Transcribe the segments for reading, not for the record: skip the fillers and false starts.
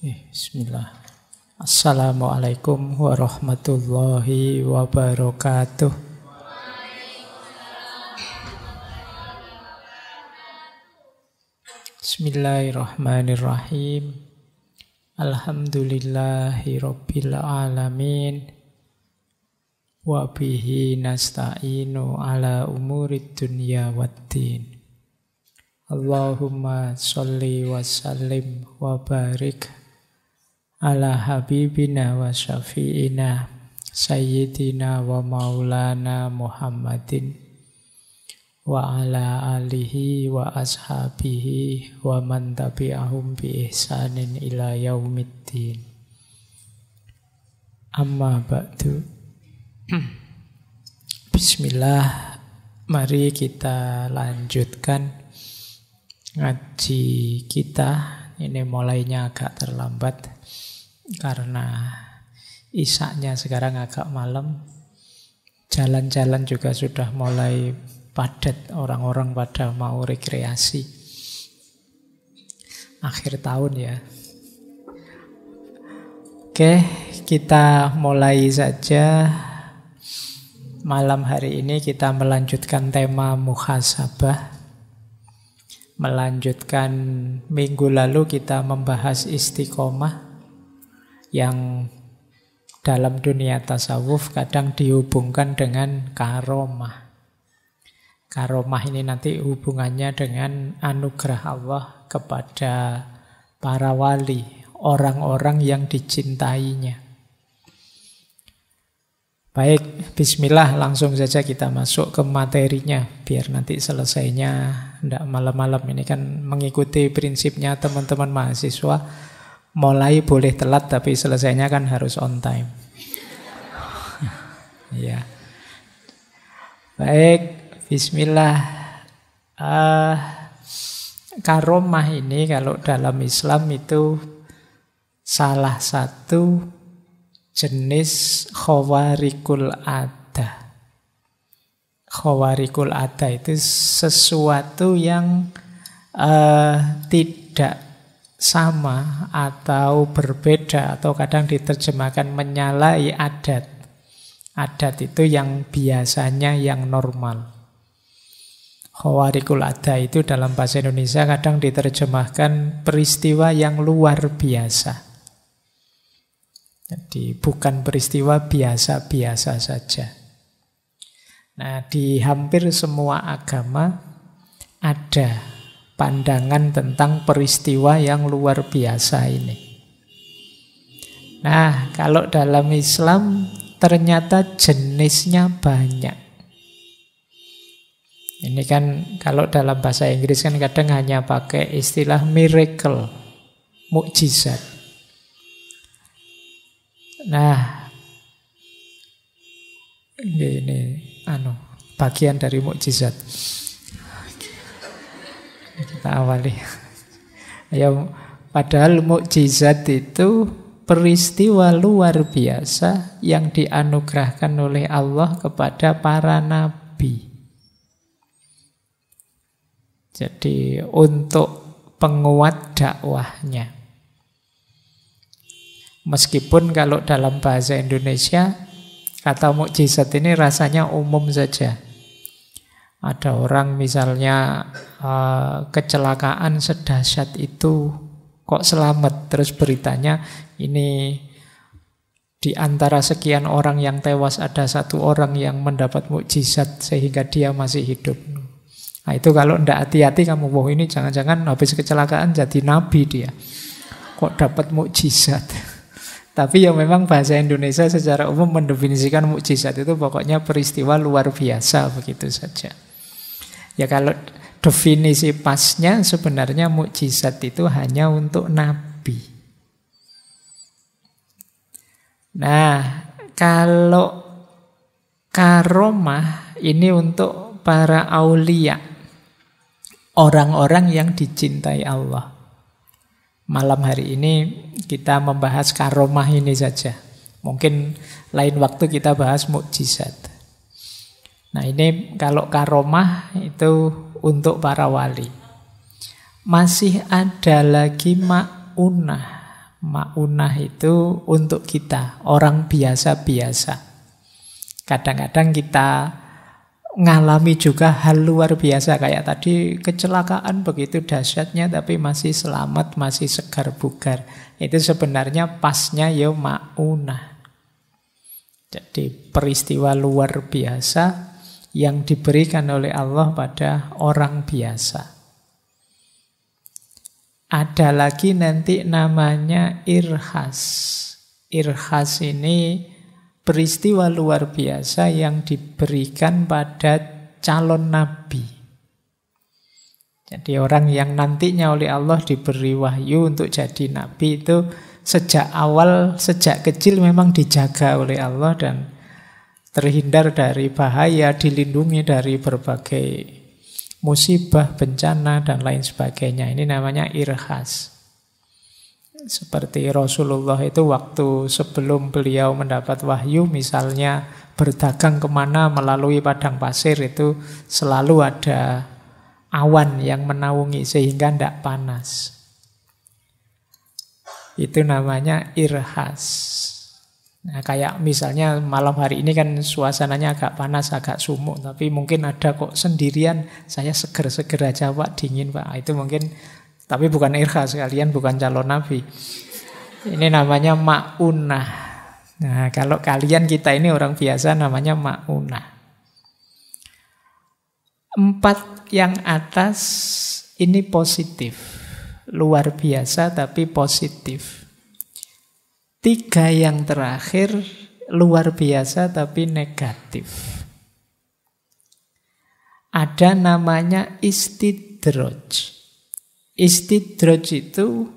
Bismillah. Assalamualaikum warahmatullahi wabarakatuh. Bismillahirrahmanirrahim. Alhamdulillahi rabbil alamin. Wa bihi nasta'inu ala umurid dunya waddin. Allahumma sholli wa sallim wa barik ala habibina wa syafi'ina sayyidina wa maulana Muhammadin wa ala alihi wa ashabihi wa man tabi'ahum bi ihsanin ila yaumiddin. Amma ba'du. Bismillah, mari kita lanjutkan ngaji kita. Ini mulainya agak terlambat karena isaknya sekarang agak malam. Jalan-jalan juga sudah mulai padat, orang-orang pada mau rekreasi. Akhir tahun ya. Oke, kita mulai saja. Malam hari ini kita melanjutkan tema muhasabah. Melanjutkan minggu lalu kita membahas istiqomah yang dalam dunia tasawuf kadang dihubungkan dengan karomah. Karomah ini nanti hubungannya dengan anugerah Allah kepada para wali, orang-orang yang dicintainya. Baik, bismillah, langsung saja kita masuk ke materinya. Biar nanti selesainya tidak malam-malam. Ini kan mengikuti prinsipnya teman-teman mahasiswa. Mulai boleh telat, tapi selesainya kan harus on time. Ya. Baik, bismillah. Karomah ini kalau dalam Islam itu salah satu jenis khawarikul ada. Khawarikul ada itu sesuatu yang tidak sama atau berbeda, atau kadang diterjemahkan menyalahi adat. Adat itu yang biasanya yang normal. Khawarikul ada itu dalam bahasa Indonesia kadang diterjemahkan peristiwa yang luar biasa. Jadi bukan peristiwa biasa-biasa saja. Nah, di hampir semua agama ada pandangan tentang peristiwa yang luar biasa ini. Nah, kalau dalam Islam ternyata jenisnya banyak. Ini kan kalau dalam bahasa Inggris kan kadang hanya pakai istilah miracle, mukjizat. Nah, ini bagian dari mukjizat. Kita awali. Ya, padahal mukjizat itu peristiwa luar biasa yang dianugerahkan oleh Allah kepada para nabi. Jadi untuk penguat dakwahnya. Meskipun kalau dalam bahasa Indonesia kata mukjizat ini rasanya umum saja. Ada orang misalnya kecelakaan sedahsyat itu kok selamat, terus beritanya ini di antara sekian orang yang tewas ada satu orang yang mendapat mukjizat sehingga dia masih hidup. Nah, itu kalau tidak hati-hati kamu, wah ini jangan-jangan habis kecelakaan jadi nabi dia. Kok dapat mukjizat? Tapi ya memang bahasa Indonesia secara umum mendefinisikan mukjizat itu pokoknya peristiwa luar biasa, begitu saja. Ya kalau definisi pasnya sebenarnya mukjizat itu hanya untuk nabi. Nah, kalau karomah ini untuk para aulia, orang-orang yang dicintai Allah. Malam hari ini kita membahas karomah ini saja. Mungkin lain waktu kita bahas mukjizat. Nah, ini kalau karomah itu untuk para wali. Masih ada lagi ma'unah. Ma'unah itu untuk kita, orang biasa-biasa. Kadang-kadang kita ngalami juga hal luar biasa. Kayak tadi kecelakaan begitu dahsyatnya tapi masih selamat, masih segar bugar. Itu sebenarnya pasnya ya ma'unah. Jadi peristiwa luar biasa yang diberikan oleh Allah pada orang biasa. Ada lagi nanti namanya irhas. Irhas ini peristiwa luar biasa yang diberikan pada calon nabi. Jadi orang yang nantinya oleh Allah diberi wahyu untuk jadi nabi itu sejak awal, sejak kecil memang dijaga oleh Allah dan terhindar dari bahaya, dilindungi dari berbagai musibah, bencana, dan lain sebagainya. Ini namanya irhas. Seperti Rasulullah itu waktu sebelum beliau mendapat wahyu, misalnya berdagang kemana melalui padang pasir, itu selalu ada awan yang menaungi sehingga tidak panas. Itu namanya irhas. Nah, kayak misalnya malam hari ini kan suasananya agak panas, agak sumuk, tapi mungkin ada kok sendirian, saya seger-seger aja Pak, dingin Pak. Itu mungkin, tapi bukan irhas, kalian bukan calon nabi. Ini namanya ma'unah. Nah, kalau kalian, kita ini orang biasa, namanya ma'unah. 4 yang atas ini positif, luar biasa tapi positif. 3 yang terakhir luar biasa tapi negatif. Ada namanya istidraj. Istidraj itu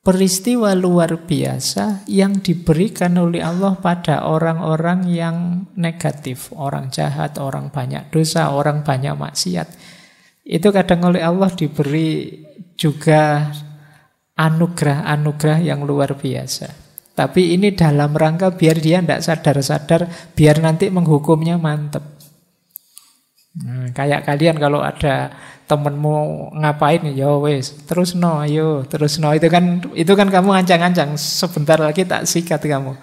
peristiwa luar biasa yang diberikan oleh Allah pada orang-orang yang negatif. Orang jahat, orang banyak dosa, orang banyak maksiat. Itu kadang oleh Allah diberi juga anugerah-anugerah yang luar biasa. Tapi ini dalam rangka biar dia tidak sadar-sadar, biar nanti menghukumnya mantep. Nah, kayak kalian kalau ada temenmu ngapain, ya wes, terus no, ayo, terus no. Itu kan kamu ancang-ancang, sebentar lagi tak sikat kamu.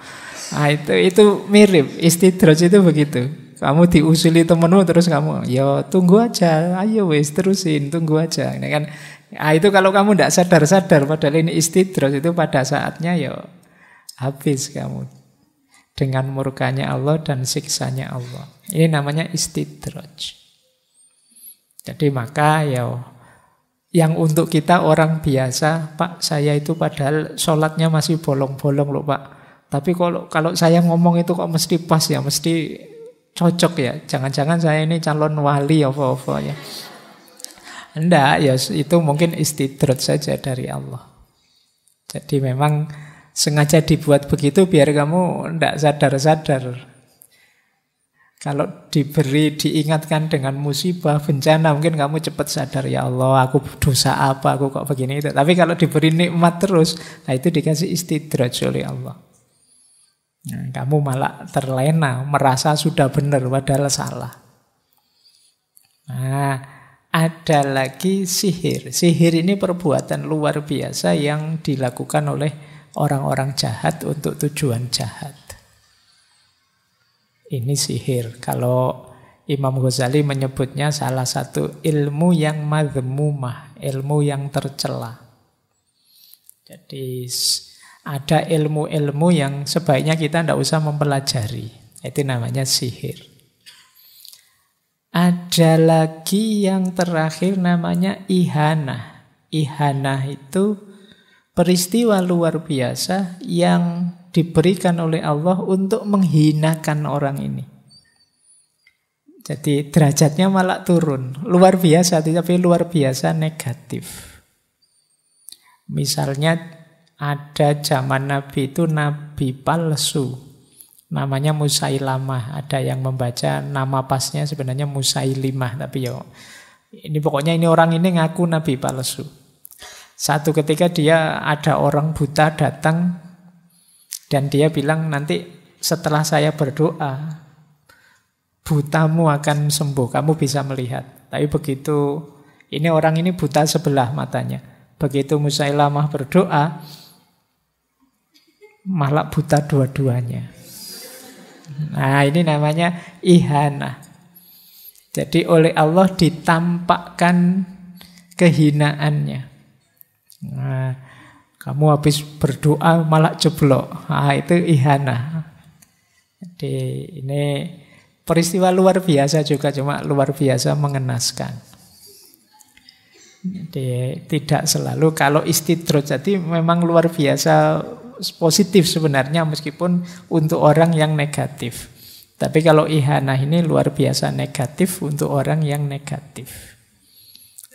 Nah, itu mirip, istidraj itu begitu. Kamu diusili temenmu terus kamu, ya tunggu aja, ayo wes, terusin, tunggu aja. Ini kan, nah, itu kalau kamu tidak sadar-sadar, padahal ini istidraj, itu pada saatnya ya habis kamu dengan murkanya Allah dan siksanya Allah. Ini namanya istidraj. Jadi maka ya yang untuk kita orang biasa, Pak saya itu padahal sholatnya masih bolong-bolong loh Pak. Tapi kalau saya ngomong itu kok mesti pas ya, mesti cocok ya. Jangan-jangan saya ini calon wali apa-apa ya. Enggak, ya itu mungkin istidraj saja dari Allah. Jadi memang sengaja dibuat begitu biar kamu tidak sadar-sadar. Kalau diingatkan dengan musibah, bencana, mungkin kamu cepat sadar, ya Allah, aku dosa apa, aku kok begini itu. Tapi kalau diberi nikmat terus, nah itu dikasih istidraj oleh Allah. Nah, kamu malah terlena, merasa sudah benar, padahal salah. Nah, ada lagi sihir. Sihir ini perbuatan luar biasa yang dilakukan oleh orang-orang jahat untuk tujuan jahat. Ini sihir. Kalau Imam Ghazali menyebutnya salah satu ilmu yang madhmumah, ilmu yang tercela. Jadi ada ilmu-ilmu yang sebaiknya kita tidak usah mempelajari. Itu namanya sihir. Ada lagi yang terakhir namanya ihanah. Ihanah itu peristiwa luar biasa yang diberikan oleh Allah untuk menghinakan orang ini. Jadi derajatnya malah turun. Luar biasa, tapi luar biasa negatif. Misalnya ada zaman Nabi itu Nabi palsu. Namanya Musailamah. Ada yang membaca nama pasnya sebenarnya Musailimah. Tapi ya, ini pokoknya ini orang ini ngaku Nabi palsu. Satu ketika ada orang buta datang dan dia bilang nanti setelah saya berdoa butamu akan sembuh, kamu bisa melihat. Tapi begitu ini orang ini buta sebelah matanya. Begitu Musailamah berdoa, malah buta dua-duanya. Nah, ini namanya ihana. Jadi oleh Allah ditampakkan kehinaannya. Nah, kamu habis berdoa malah jeblok. Nah, itu ihana. Jadi ini peristiwa luar biasa juga, cuma luar biasa mengenaskan. Jadi tidak selalu kalau istidroj, jadi memang luar biasa positif sebenarnya meskipun untuk orang yang negatif. Tapi kalau ihanah ini luar biasa negatif untuk orang yang negatif.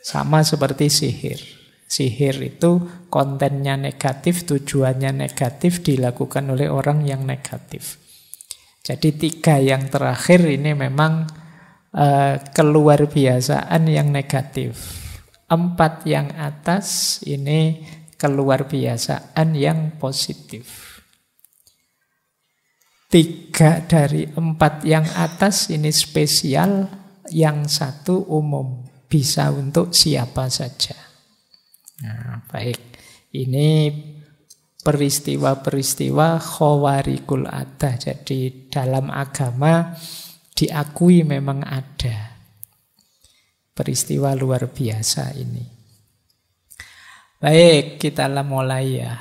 Sama seperti sihir. Sihir itu kontennya negatif, tujuannya negatif, dilakukan oleh orang yang negatif. Jadi 3 yang terakhir ini memang keluar biasaan yang negatif. 4 yang atas ini keluar biasaan yang positif. 3 dari 4 yang atas ini spesial, yang 1 umum, bisa untuk siapa saja. Nah, baik. Ini peristiwa-peristiwa khawarikul adah. Jadi dalam agama diakui memang ada peristiwa luar biasa ini. Baik, kita mulai ya.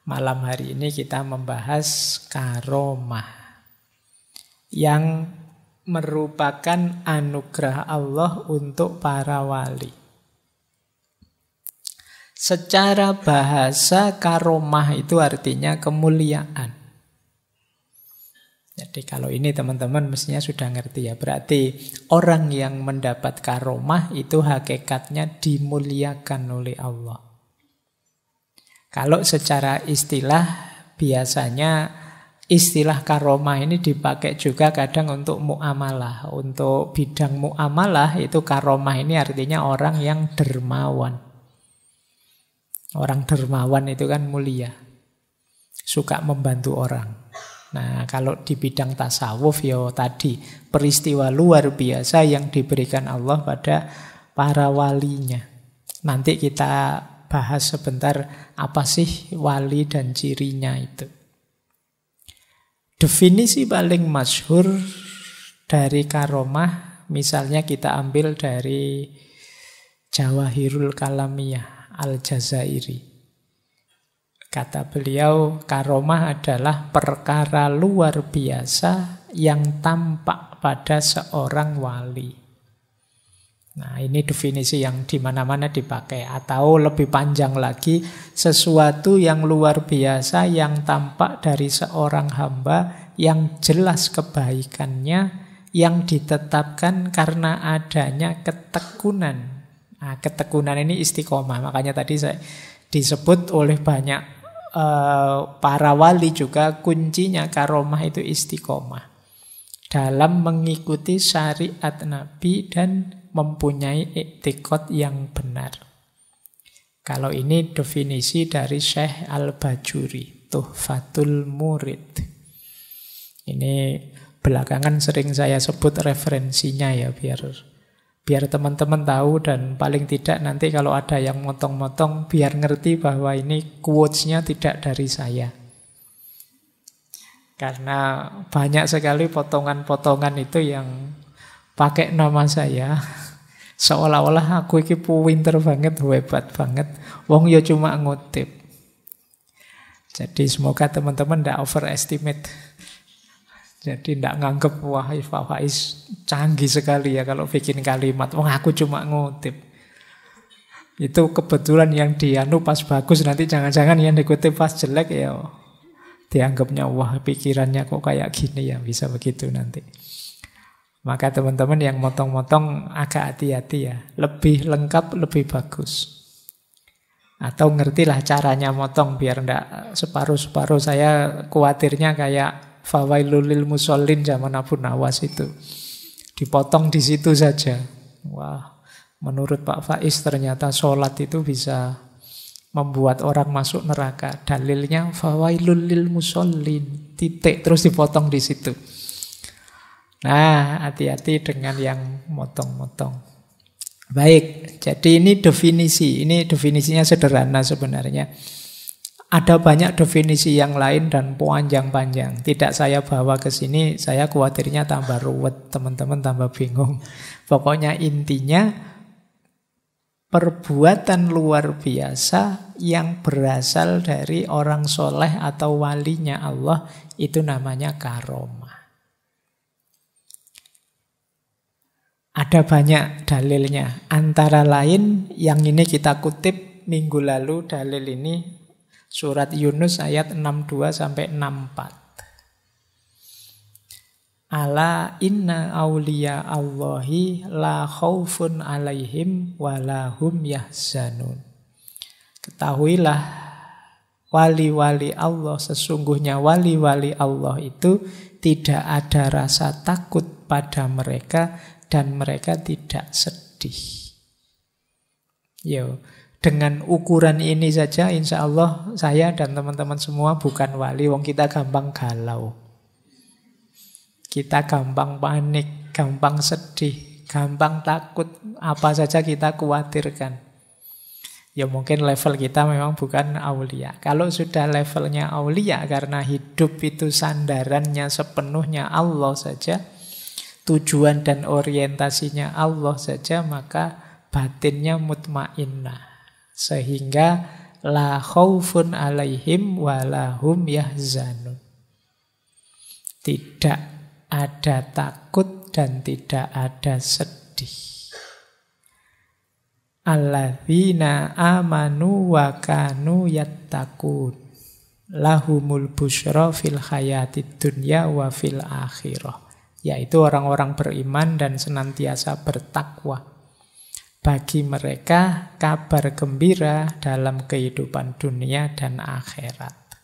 Malam hari ini kita membahas karomah yang merupakan anugerah Allah untuk para wali. Secara bahasa karomah itu artinya kemuliaan. Jadi kalau ini teman-teman mestinya sudah ngerti ya. Berarti orang yang mendapat karomah itu hakikatnya dimuliakan oleh Allah. Kalau secara istilah, biasanya istilah karomah ini dipakai juga kadang untuk muamalah. Untuk bidang muamalah itu karomah ini artinya orang yang dermawan. Orang dermawan itu kan mulia, suka membantu orang. Nah, kalau di bidang tasawuf ya tadi peristiwa luar biasa yang diberikan Allah pada para walinya. Nanti kita bahas sebentar apa sih wali dan cirinya itu. Definisi paling masyhur dari karomah misalnya kita ambil dari Jawahirul Kalamiyah Al-Jazairi. Kata beliau, karomah adalah perkara luar biasa yang tampak pada seorang wali. Nah, ini definisi yang di mana-mana dipakai. Atau lebih panjang lagi, sesuatu yang luar biasa yang tampak dari seorang hamba yang jelas kebaikannya, yang ditetapkan karena adanya ketekunan. Nah, ketekunan ini istiqomah. Makanya tadi saya disebut oleh banyak para wali juga kuncinya karomah itu istiqomah dalam mengikuti syariat Nabi dan mempunyai iktikad yang benar. Kalau ini definisi dari Syekh Al-Bajuri, Tuhfatul Murid. Ini belakangan sering saya sebut referensinya ya biar teman-teman tahu dan paling tidak nanti kalau ada yang motong-motong biar ngerti bahwa ini quotes-nya tidak dari saya. Karena banyak sekali potongan-potongan itu yang pakai nama saya seolah-olah aku iki pinter banget, hebat banget. Wong ya cuma ngutip. Jadi semoga teman-teman tidak overestimate. Jadi tidak nganggep wah Pak Faiz canggih sekali ya kalau bikin kalimat. Wah aku cuma ngutip. Itu kebetulan yang dianu pas bagus, nanti jangan-jangan yang dikutip pas jelek ya dianggapnya wah pikirannya kok kayak gini ya, bisa begitu nanti. Maka teman-teman yang motong-motong agak hati-hati ya. Lebih lengkap, lebih bagus. Atau ngertilah caranya motong biar tidak separuh-separuh. Saya khawatirnya kayak Fawailul lil musallin zaman Abu Nawas itu. Dipotong di situ saja. Wah, menurut Pak Faiz ternyata sholat itu bisa membuat orang masuk neraka. Dalilnya fawailul lil musallin. Titik terus dipotong di situ. Nah, hati-hati dengan yang motong-motong. Baik, jadi ini definisi. Ini definisinya sederhana sebenarnya. Ada banyak definisi yang lain dan panjang-panjang. Tidak saya bawa ke sini, saya khawatirnya tambah ruwet, teman-teman tambah bingung. Pokoknya intinya, perbuatan luar biasa yang berasal dari orang soleh atau walinya Allah, itu namanya karomah. Ada banyak dalilnya. Antara lain, yang ini kita kutip minggu lalu, dalil ini surat Yunus ayat 62-64. Ala inna awliya Allahi la khaufun alaihim wa la hum yahzanun. Ketahuilah, wali-wali Allah, sesungguhnya wali-wali Allah itu tidak ada rasa takut pada mereka dan mereka tidak sedih. Yo, dengan ukuran ini saja insya Allah saya dan teman-teman semua bukan wali. Wong kita gampang galau, kita gampang panik, gampang sedih, gampang takut. Apa saja kita khawatirkan. Ya mungkin level kita memang bukan aulia. Kalau sudah levelnya aulia, karena hidup itu sandarannya sepenuhnya Allah saja, tujuan dan orientasinya Allah saja, maka batinnya mutmainnah. Sehingga la khaufun alaihim wa la hum yahzanun. Tidak ada takut dan tidak ada sedih. Alladzina amanu wa kanu yattaqun lahumul busyra fil hayatid dunya wa fil akhirah. Yaitu orang-orang beriman dan senantiasa bertakwa. Bagi mereka kabar gembira dalam kehidupan dunia dan akhirat.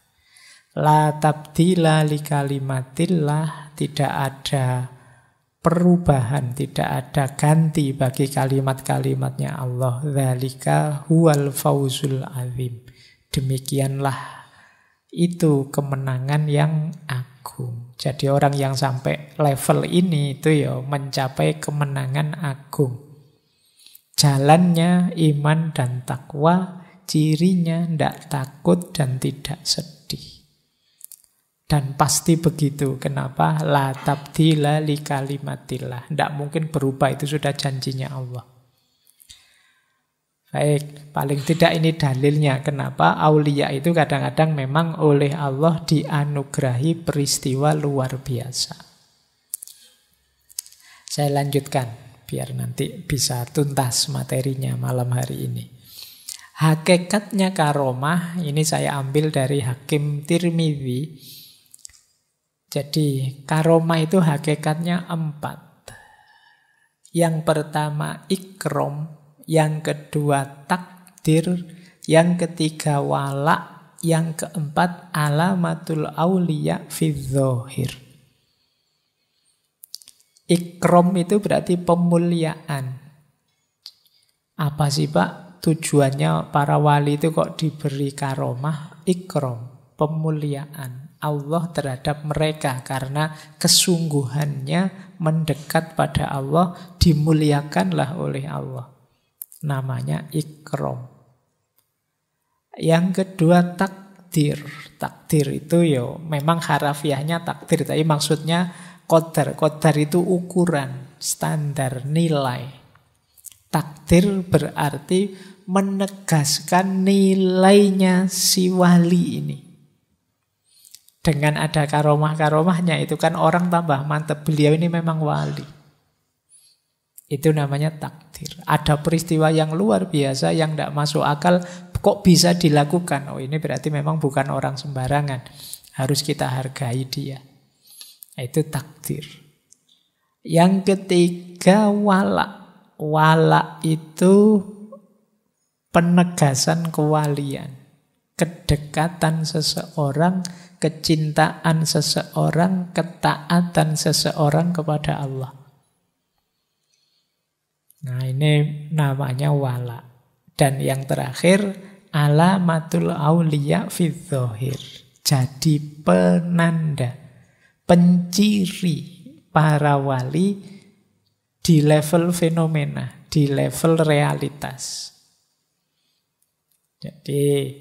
La tabdila li kalimatillah, tidak ada perubahan, tidak ada ganti bagi kalimat-kalimatnya Allah. Dzalika huwal fauzul azim. Demikianlah itu kemenangan yang agung. Jadi orang yang sampai level ini itu ya mencapai kemenangan agung. Jalannya iman dan takwa, cirinya tidak takut dan tidak sedih. Dan pasti begitu. Kenapa? La tabdila li kalimatillah. Tidak mungkin berubah, itu sudah janjinya Allah. Baik, paling tidak ini dalilnya. Kenapa? Aulia itu kadang-kadang memang oleh Allah dianugerahi peristiwa luar biasa. Saya lanjutkan biar nanti bisa tuntas materinya malam hari ini. Hakikatnya karomah, ini saya ambil dari Hakim Tirmidzi. Jadi karomah itu hakikatnya 4. Yang pertama ikrom, yang kedua takdir, yang ketiga wala, yang keempat alamatul auliya fi dzahir. Ikrom itu berarti pemuliaan. Apa sih Pak tujuannya para wali itu kok diberi karomah? Ikrom, pemuliaan Allah terhadap mereka. Karena kesungguhannya mendekat pada Allah, dimuliakanlah oleh Allah. Namanya ikrom. Yang kedua takdir. Takdir itu ya memang harafiahnya takdir, tapi maksudnya qadar. Qadar itu ukuran, standar, nilai. Takdir berarti menegaskan nilainya si wali ini. Dengan ada karomah-karomahnya itu kan orang tambah mantap, beliau ini memang wali. Itu namanya takdir. Ada peristiwa yang luar biasa yang tidak masuk akal, kok bisa dilakukan? Oh, ini berarti memang bukan orang sembarangan. Harus kita hargai dia. Itu takdir. Yang ketiga wala. Wala itu penegasan kewalian. Kedekatan seseorang, kecintaan seseorang, ketaatan seseorang kepada Allah. Nah ini namanya wala. Dan yang terakhir alamatul auliya fi dzahir. Jadi penanda, penciri para wali di level fenomena, di level realitas. Jadi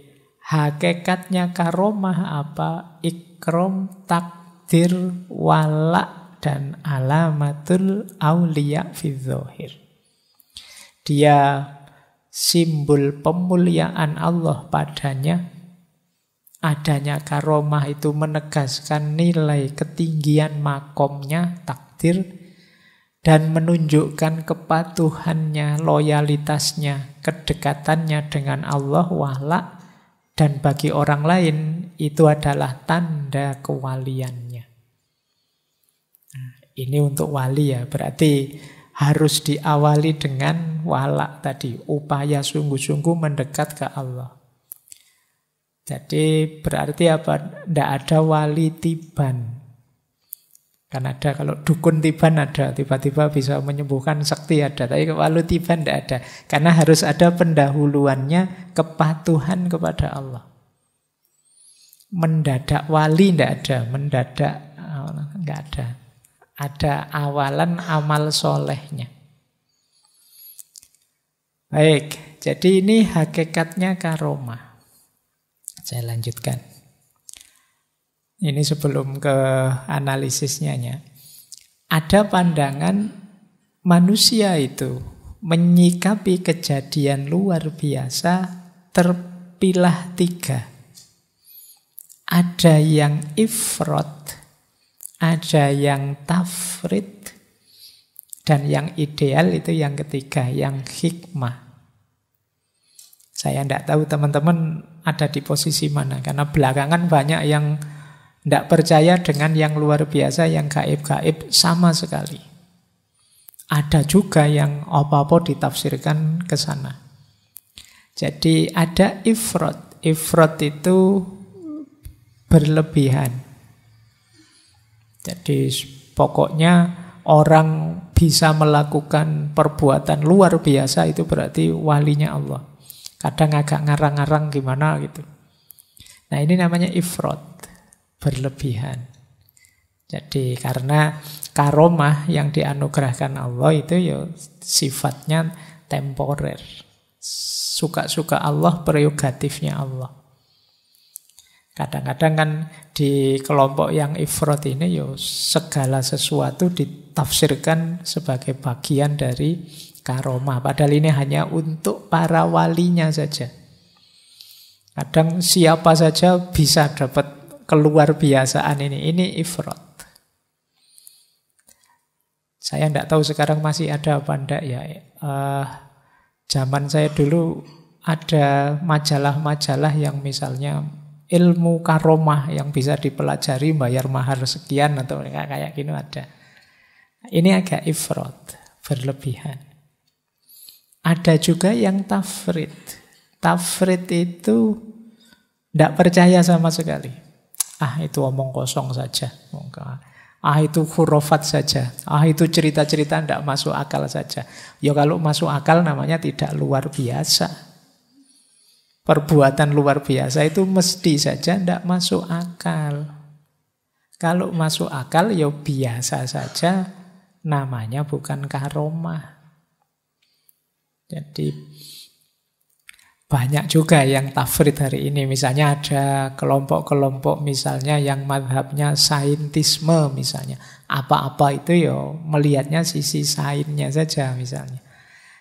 Hakikatnya karomah apa? Ikram, takdir, wala, dan alamatul auliya fi dzahir. Dia simbol pemuliaan Allah padanya. Adanya karomah itu menegaskan nilai ketinggian makomnya, takdir, dan menunjukkan kepatuhannya, loyalitasnya, kedekatannya dengan Allah, wala, dan bagi orang lain itu adalah tanda kewaliannya. Nah, ini untuk wali ya, berarti harus diawali dengan wala tadi, upaya sungguh-sungguh mendekat ke Allah. Jadi berarti apa? Tidak ada wali tiban. Kan ada, kalau dukun tiban ada, tiba-tiba bisa menyembuhkan sakti ada. Tapi wali tiban tidak ada. Karena harus ada pendahuluannya, kepatuhan kepada Allah. Mendadak wali tidak ada, mendadak tidak ada. Ada awalan amal solehnya. Baik, jadi ini hakikatnya karomah. Saya lanjutkan. Ini sebelum ke analisisnya. Ada pandangan manusia itu menyikapi kejadian luar biasa terpilah 3. Ada yang ifrat, ada yang tafrid, dan yang ideal itu yang ketiga, yang hikmah. Saya tidak tahu teman-teman ada di posisi mana, karena belakangan banyak yang tidak percaya dengan yang luar biasa, yang gaib-gaib sama sekali. Ada juga yang apa-apa ditafsirkan ke sana. Jadi ada ifrat. Ifrat itu berlebihan. Jadi pokoknya orang bisa melakukan perbuatan luar biasa itu berarti walinya Allah. Kadang agak ngarang-ngarang gimana gitu. Nah ini namanya ifrat, berlebihan. Jadi karena karomah yang dianugerahkan Allah itu ya sifatnya temporer. Suka-suka Allah, prerogatifnya Allah. Kadang-kadang kan di kelompok yang ifrat ini ya segala sesuatu ditafsirkan sebagai bagian dari karomah. Padahal ini hanya untuk para walinya saja. Kadang siapa saja bisa dapat keluar biasaan ini. Ini ifrat. Saya tidak tahu sekarang masih ada apa enggak ya. Zaman saya dulu ada majalah-majalah yang misalnya ilmu karomah yang bisa dipelajari bayar mahar sekian atau kayak gini ada. Ini agak ifrat, berlebihan. Ada juga yang tafrid. Tafrid itu tidak percaya sama sekali. Itu omong kosong saja. Itu khurafat saja. Itu cerita-cerita tidak masuk akal saja. Ya kalau masuk akal namanya tidak luar biasa. Perbuatan luar biasa itu mesti saja tidak masuk akal. Kalau masuk akal ya biasa saja, namanya bukan karomah. Jadi banyak juga yang tafrid hari ini. Misalnya ada kelompok-kelompok misalnya yang madhabnya saintisme misalnya. Apa-apa itu ya melihatnya sisi sainnya saja misalnya.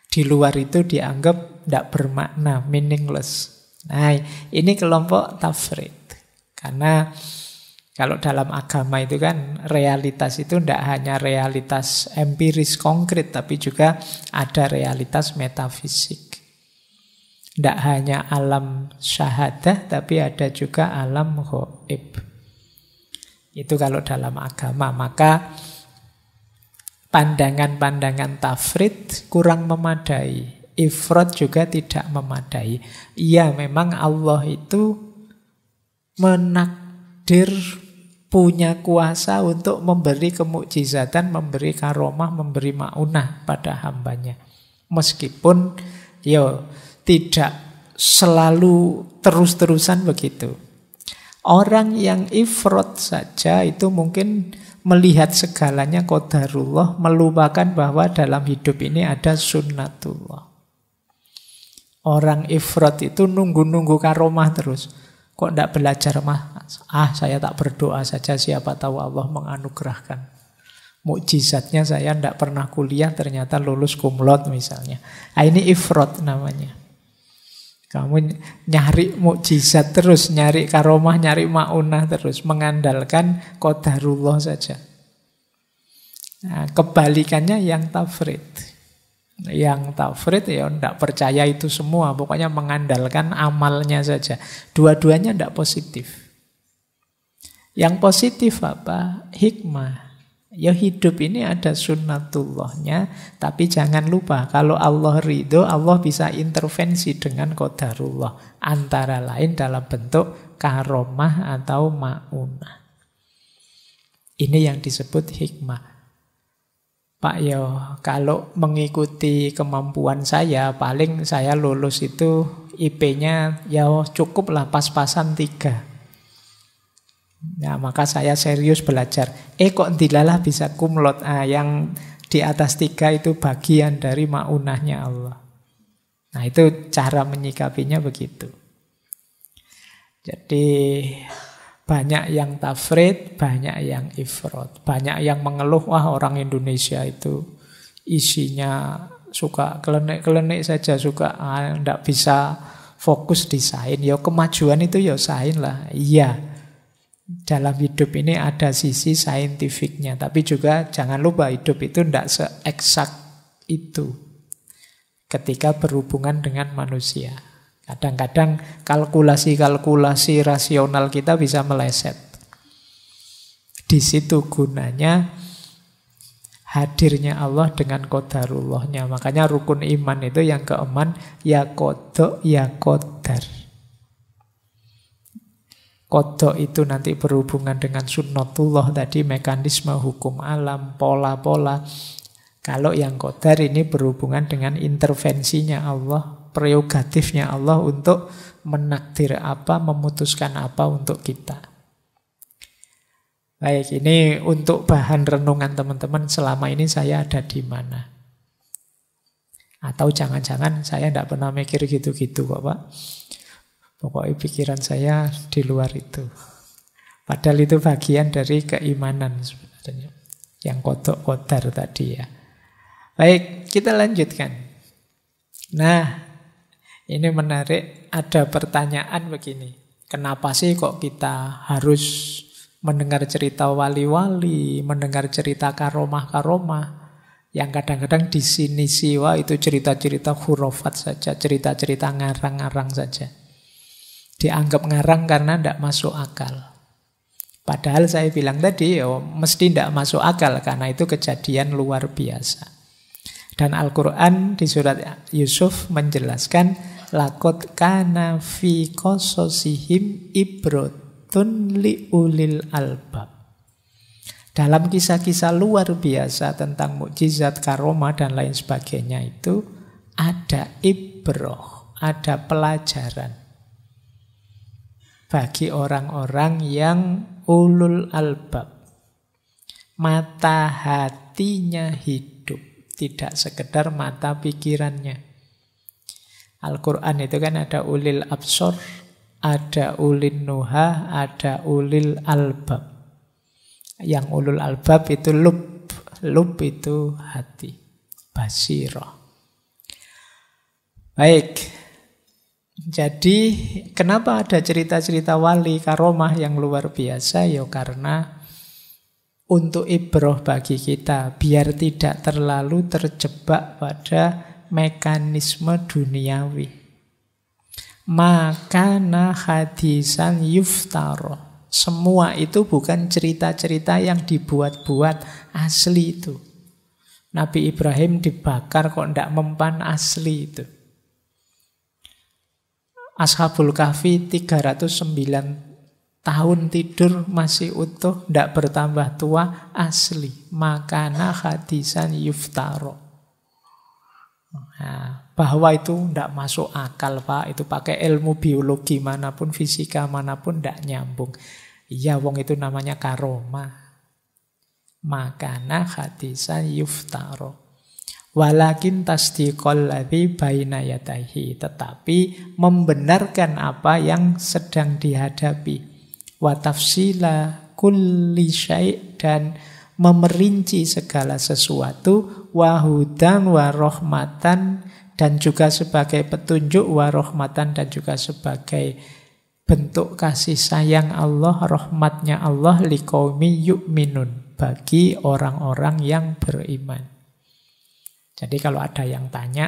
Di luar itu dianggap tidak bermakna, meaningless. Nah ini kelompok tafrid. Karena kalau dalam agama itu kan realitas itu tidak hanya realitas empiris konkret, tapi juga ada realitas metafisik. Tidak hanya alam syahadah, tapi ada juga alam ghaib. Itu kalau dalam agama. Maka pandangan-pandangan tafrid kurang memadai. Ifrat juga tidak memadai. Iya, memang Allah itu menakdir, punya kuasa untuk memberi kemukjizatan, memberi karomah, memberi ma'unah pada hambanya. Meskipun tidak selalu terus-terusan begitu. Orang yang ifrat saja itu mungkin melihat segalanya qadarullah, melupakan bahwa dalam hidup ini ada sunnatullah. Orang ifrat itu nunggu-nunggu karomah terus. Kok tidak belajar mah? Saya tak berdoa saja, siapa tahu Allah menganugerahkan. Mukjizatnya saya tidak pernah kuliah, ternyata lulus cum laude misalnya. Ini ifrat namanya. Kamu nyari mukjizat terus, nyari karomah, nyari maunah terus, mengandalkan qadarullah saja. Nah, kebalikannya yang tafrid. Yang tafrid ya tidak percaya itu semua, pokoknya mengandalkan amalnya saja. Dua-duanya tidak positif. Yang positif apa? Hikmah. Ya hidup ini ada sunnatullahnya, tapi jangan lupa kalau Allah ridho, Allah bisa intervensi dengan qadarullah. Antara lain dalam bentuk karomah atau ma'unah. Ini yang disebut hikmah. Pak yo, kalau mengikuti kemampuan saya, paling saya lulus itu IP-nya ya cukuplah pas-pasan 3. Nah, maka saya serius belajar. Kok dilalah bisa cum laude. Yang di atas 3 itu bagian dari maunahnya Allah. Nah, itu cara menyikapinya begitu. Jadi banyak yang tafrid, banyak yang ifrat. Banyak yang mengeluh, wah orang Indonesia itu isinya suka kelenek-kelenek saja, suka tidak bisa fokus di sains. Ya kemajuan itu ya sains lah. Iya, dalam hidup ini ada sisi saintifiknya. Tapi juga jangan lupa hidup itu tidak se-eksak itu ketika berhubungan dengan manusia. Kadang-kadang kalkulasi-kalkulasi rasional kita bisa meleset. Di situ gunanya hadirnya Allah dengan qadarullahnya. Makanya rukun iman itu yang keempat, ya qada ya qadar. Qada itu nanti berhubungan dengan sunnatullah tadi, mekanisme hukum alam, pola-pola. Kalau yang qadar ini berhubungan dengan intervensinya Allah, prerogatifnya Allah untuk menakdir apa, memutuskan apa untuk kita. Baik, ini untuk bahan renungan teman-teman, selama ini saya ada di mana. Atau jangan-jangan saya tidak pernah mikir gitu-gitu kok Pak. Pokoknya pikiran saya di luar itu. Padahal itu bagian dari keimanan sebenarnya. Yang qada tadi ya. Baik, kita lanjutkan. Nah, ini menarik, ada pertanyaan begini. Kenapa sih kok kita harus mendengar cerita wali-wali, mendengar cerita karomah-karomah, yang kadang-kadang di sini siwa itu cerita-cerita khurafat saja, cerita-cerita ngarang-ngarang saja. Dianggap ngarang karena tidak masuk akal. Padahal saya bilang tadi, mesti tidak masuk akal karena itu kejadian luar biasa. Dan Al-Quran di surat Yusuf menjelaskan laqad kana fi qasasihim ibratun liulil albab. Dalam kisah-kisah luar biasa tentang mukjizat, karomah dan lain sebagainya itu ada ibroh, ada pelajaran bagi orang-orang yang ulul albab. Mata hatinya hidup, tidak sekedar mata pikirannya. Al-Quran itu kan ada ulil absor, ada ulil nuha, ada ulil albab. Yang ulul albab itu lub. Lub itu hati, basirah. Baik. Jadi kenapa ada cerita-cerita wali karomah yang luar biasa? Ya karena untuk ibroh bagi kita, biar tidak terlalu terjebak pada mekanisme duniawi. Makana hadisan yuftaro. Semua itu bukan cerita-cerita yang dibuat-buat, asli itu. Nabi Ibrahim dibakar kok tidak mempan, asli itu. Ashabul Kahfi 309 tahun tidur masih utuh, tidak bertambah tua, asli. Makana hadisan yuftaro. Nah, bahwa itu tidak masuk akal Pak, itu pakai ilmu biologi manapun, fisika manapun tidak nyambung. Iya, wong itu namanya karomah. Makana hadisan yuftaro. Walakin tasdiqal ladzi baina yadayhi, tetapi membenarkan apa yang sedang dihadapi. Wa tafsila kulli syai', dan memerinci segala sesuatu. Wa hudan wa rahmatan, dan juga sebagai petunjuk. Wa rahmatan, dan juga sebagai bentuk kasih sayang Allah, rahmatnya Allah, liqaumi yu'minun, bagi orang-orang yang beriman. Jadi kalau ada yang tanya,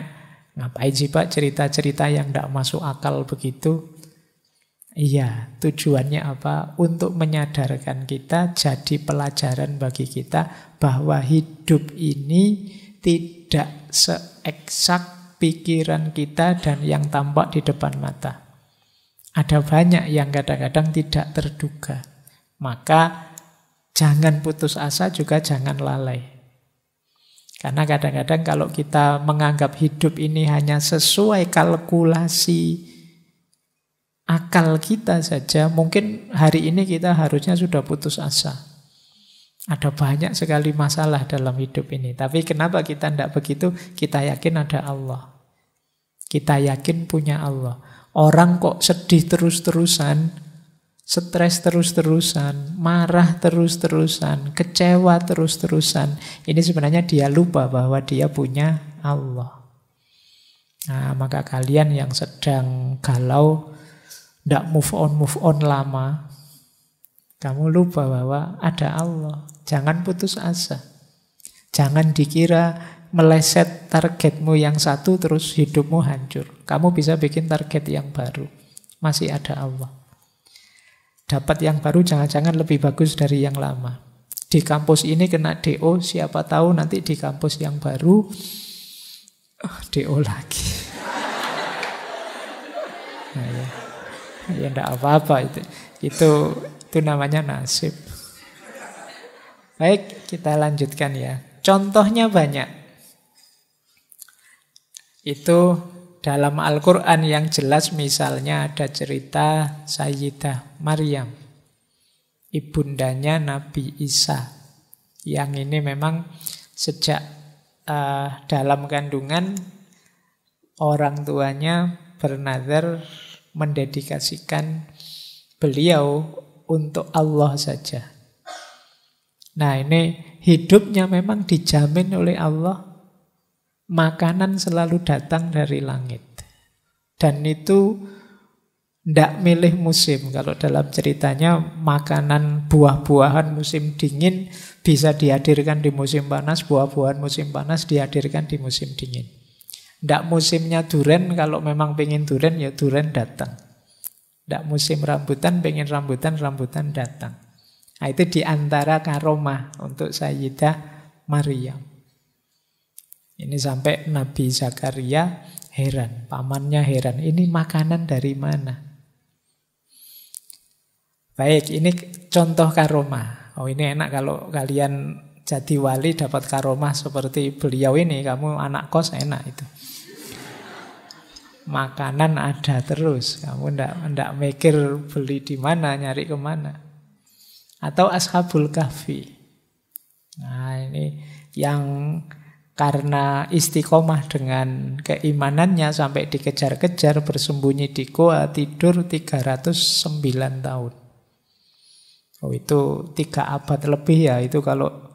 ngapain sih Pak cerita-cerita yang tidak masuk akal begitu? Iya, tujuannya apa? Untuk menyadarkan kita, jadi pelajaran bagi kita bahwa hidup ini tidak seeksak pikiran kita dan yang tampak di depan mata. Ada banyak yang kadang-kadang tidak terduga. Maka jangan putus asa, juga jangan lalai. Karena kadang-kadang kalau kita menganggap hidup ini hanya sesuai kalkulasi akal kita saja, mungkin hari ini kita harusnya sudah putus asa. Ada banyak sekali masalah dalam hidup ini. Tapi kenapa kita tidak begitu? Kita yakin ada Allah. Kita yakin punya Allah. Orang kok sedih terus-terusan, stres terus-terusan, marah terus-terusan, kecewa terus-terusan. Ini sebenarnya dia lupa bahwa dia punya Allah. Nah, maka kalian yang sedang galau, tidak move on lama, kamu lupa bahwa ada Allah. Jangan putus asa. Jangan dikira meleset targetmu yang satu terus hidupmu hancur. Kamu bisa bikin target yang baru. Masih ada Allah. Dapat yang baru jangan-jangan lebih bagus dari yang lama. Di kampus ini kena DO, siapa tahu nanti di kampus yang baru DO lagi. Nah, ya enggak apa-apa itu. Itu namanya nasib. Baik, kita lanjutkan ya. Contohnya banyak. Itu dalam Al-Quran yang jelas, misalnya ada cerita Sayyidah Maryam, ibundanya Nabi Isa. Yang ini memang sejak dalam kandungan orang tuanya bernazar mendedikasikan beliau untuk Allah saja. Nah, ini hidupnya memang dijamin oleh Allah. Makanan selalu datang dari langit. Dan itu tidak milih musim. Kalau dalam ceritanya makanan buah-buahan musim dingin bisa dihadirkan di musim panas, buah-buahan musim panas dihadirkan di musim dingin. Tidak musimnya duren, kalau memang pengen duren ya duren datang. Tidak musim rambutan, pengen rambutan, rambutan datang. Nah, itu diantara karomah untuk Sayyidah Maryam. Ini sampai Nabi Zakaria heran, pamannya heran, ini makanan dari mana? Baik, ini contoh karomah. Oh, ini enak kalau kalian jadi wali dapat karomah seperti beliau ini, kamu anak kos enak itu. Makanan ada terus, kamu ndak mikir beli di mana, nyari kemana. Atau Ashabul Kahfi. Nah, ini yang karena istiqomah dengan keimanannya sampai dikejar-kejar bersembunyi di goa, tidur 309 tahun. Oh, itu 3 abad lebih ya. Itu kalau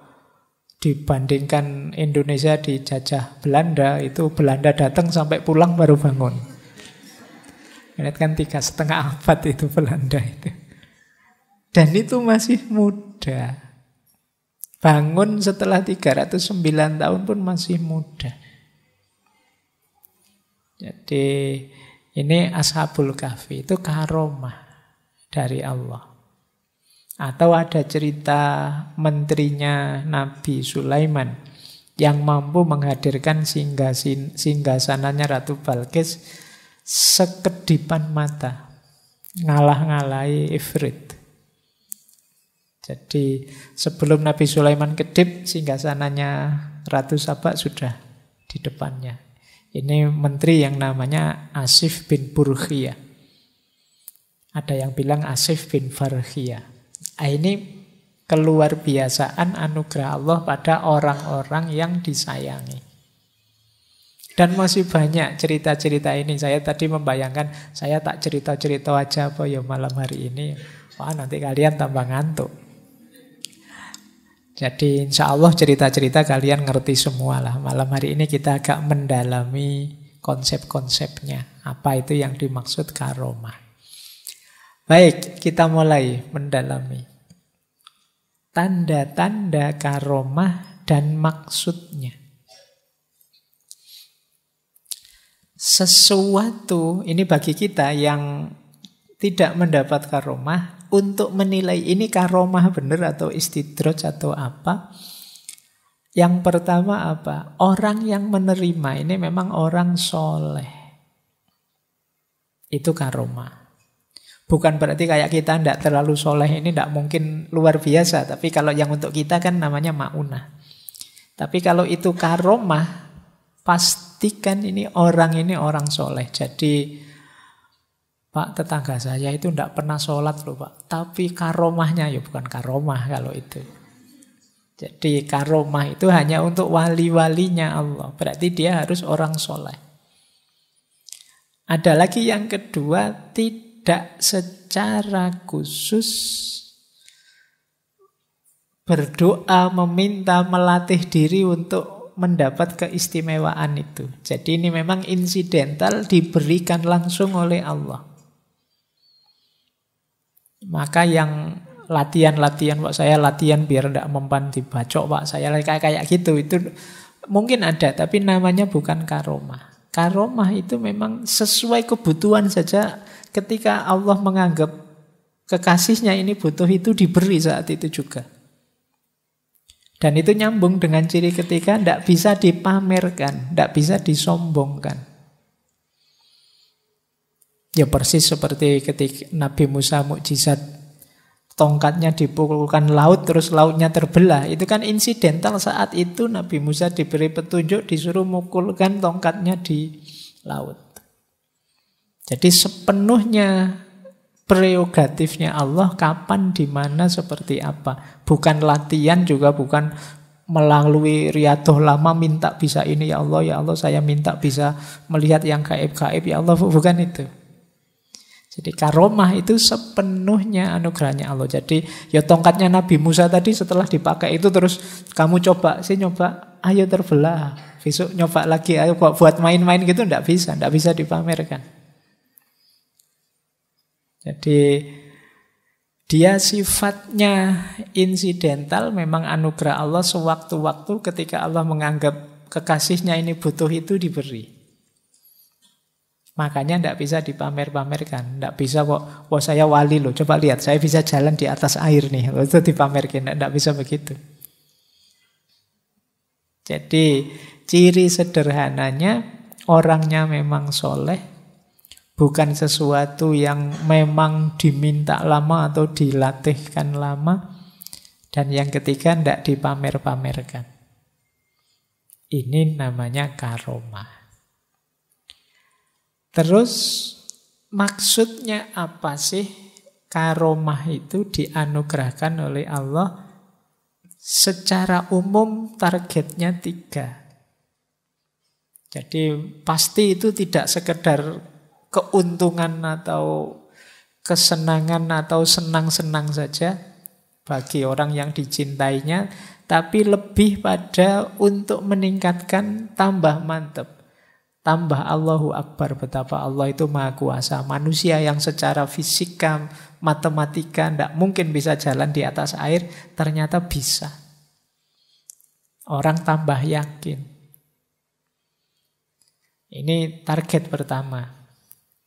dibandingkan Indonesia dijajah Belanda, itu Belanda datang sampai pulang baru bangun. Lihat kan 3,5 abad itu Belanda itu. Dan itu masih muda. Bangun setelah 309 tahun pun masih muda. Jadi ini Ashabul Kahfi, itu karomah dari Allah. Atau ada cerita menterinya Nabi Sulaiman yang mampu menghadirkan singgasananya Ratu Balkis sekedipan mata, ngalah-ngalahi Ifrit. Jadi sebelum Nabi Sulaiman kedip, singgasananya Ratu Saba sudah di depannya. Ini menteri yang namanya Asif bin Burkhiyah. Ada yang bilang Asif bin Farkhiyah. Ini keluar biasaan anugerah Allah pada orang-orang yang disayangi. Dan masih banyak cerita-cerita ini. Saya tadi membayangkan, saya tak cerita-cerita aja apa ya malam hari ini. Wah, nanti kalian tambah ngantuk. Jadi insya Allah cerita-cerita kalian ngerti semua lah. Malam hari ini kita agak mendalami konsep-konsepnya. Apa itu yang dimaksud karomah. Baik, kita mulai mendalami. Tanda-tanda karomah dan maksudnya. Sesuatu, ini bagi kita yang tidak mendapat karomah, untuk menilai ini karomah benar atau istidraj atau apa. Yang pertama apa? Orang yang menerima ini memang orang soleh. Itu karomah. Bukan berarti kayak kita tidak terlalu soleh ini tidak mungkin luar biasa. Tapi kalau yang untuk kita kan namanya ma'unah. Tapi kalau itu karomah, pastikan ini orang soleh. Jadi Pak, tetangga saya itu tidak pernah sholat loh Pak. Tapi karomahnya, ya bukan karomah kalau itu. Jadi karomah itu hanya untuk wali-walinya Allah. Berarti dia harus orang soleh. Ada lagi yang kedua, tidak secara khusus berdoa, meminta, melatih diri untuk mendapat keistimewaan itu. Jadi ini memang insidental, diberikan langsung oleh Allah. Maka yang latihan-latihan, Pak saya latihan biar tidak mempan dibacok, Pak saya kayak gitu, itu mungkin ada, tapi namanya bukan karomah. Karomah itu memang sesuai kebutuhan saja. Ketika Allah menganggap kekasihnya ini butuh, itu diberi saat itu juga. Dan itu nyambung dengan ciri ketiga, tidak bisa dipamerkan, tidak bisa disombongkan. Ya persis seperti ketika Nabi Musa mukjizat tongkatnya dipukulkan laut terus lautnya terbelah. Itu kan insidental, saat itu Nabi Musa diberi petunjuk disuruh mukulkan tongkatnya di laut. Jadi sepenuhnya prerogatifnya Allah, kapan, di mana, seperti apa. Bukan latihan, juga bukan melalui riyadhah lama minta bisa ini ya Allah saya minta bisa melihat yang gaib-gaib ya Allah, bukan itu. Jadi karomah itu sepenuhnya anugerahnya Allah. Jadi ya tongkatnya Nabi Musa tadi setelah dipakai itu terus kamu coba, ayo terbelah. Besok nyoba lagi, ayo buat main-main gitu, tidak bisa dipamerkan. Jadi dia sifatnya insidental, memang anugerah Allah sewaktu-waktu ketika Allah menganggap kekasihnya ini butuh itu diberi. Makanya tidak bisa dipamer-pamerkan. Tidak bisa kok, wah saya wali loh, coba lihat saya bisa jalan di atas air nih. Itu dipamerkan, tidak bisa begitu. Jadi ciri sederhananya orangnya memang soleh, bukan sesuatu yang memang diminta lama atau dilatihkan lama. Dan yang ketiga, tidak dipamer-pamerkan. Ini namanya karomah. Terus maksudnya apa sih? Karomah itu dianugerahkan oleh Allah. Secara umum targetnya 3. Jadi pasti itu tidak sekedar keuntungan atau kesenangan atau senang-senang saja bagi orang yang dicintainya, tapi lebih pada untuk meningkatkan tambah mantap. Tambah Allahu Akbar, betapa Allah itu maha kuasa. Manusia yang secara fisika, matematika tidak mungkin bisa jalan di atas air, ternyata bisa. Orang tambah yakin. Ini target pertama.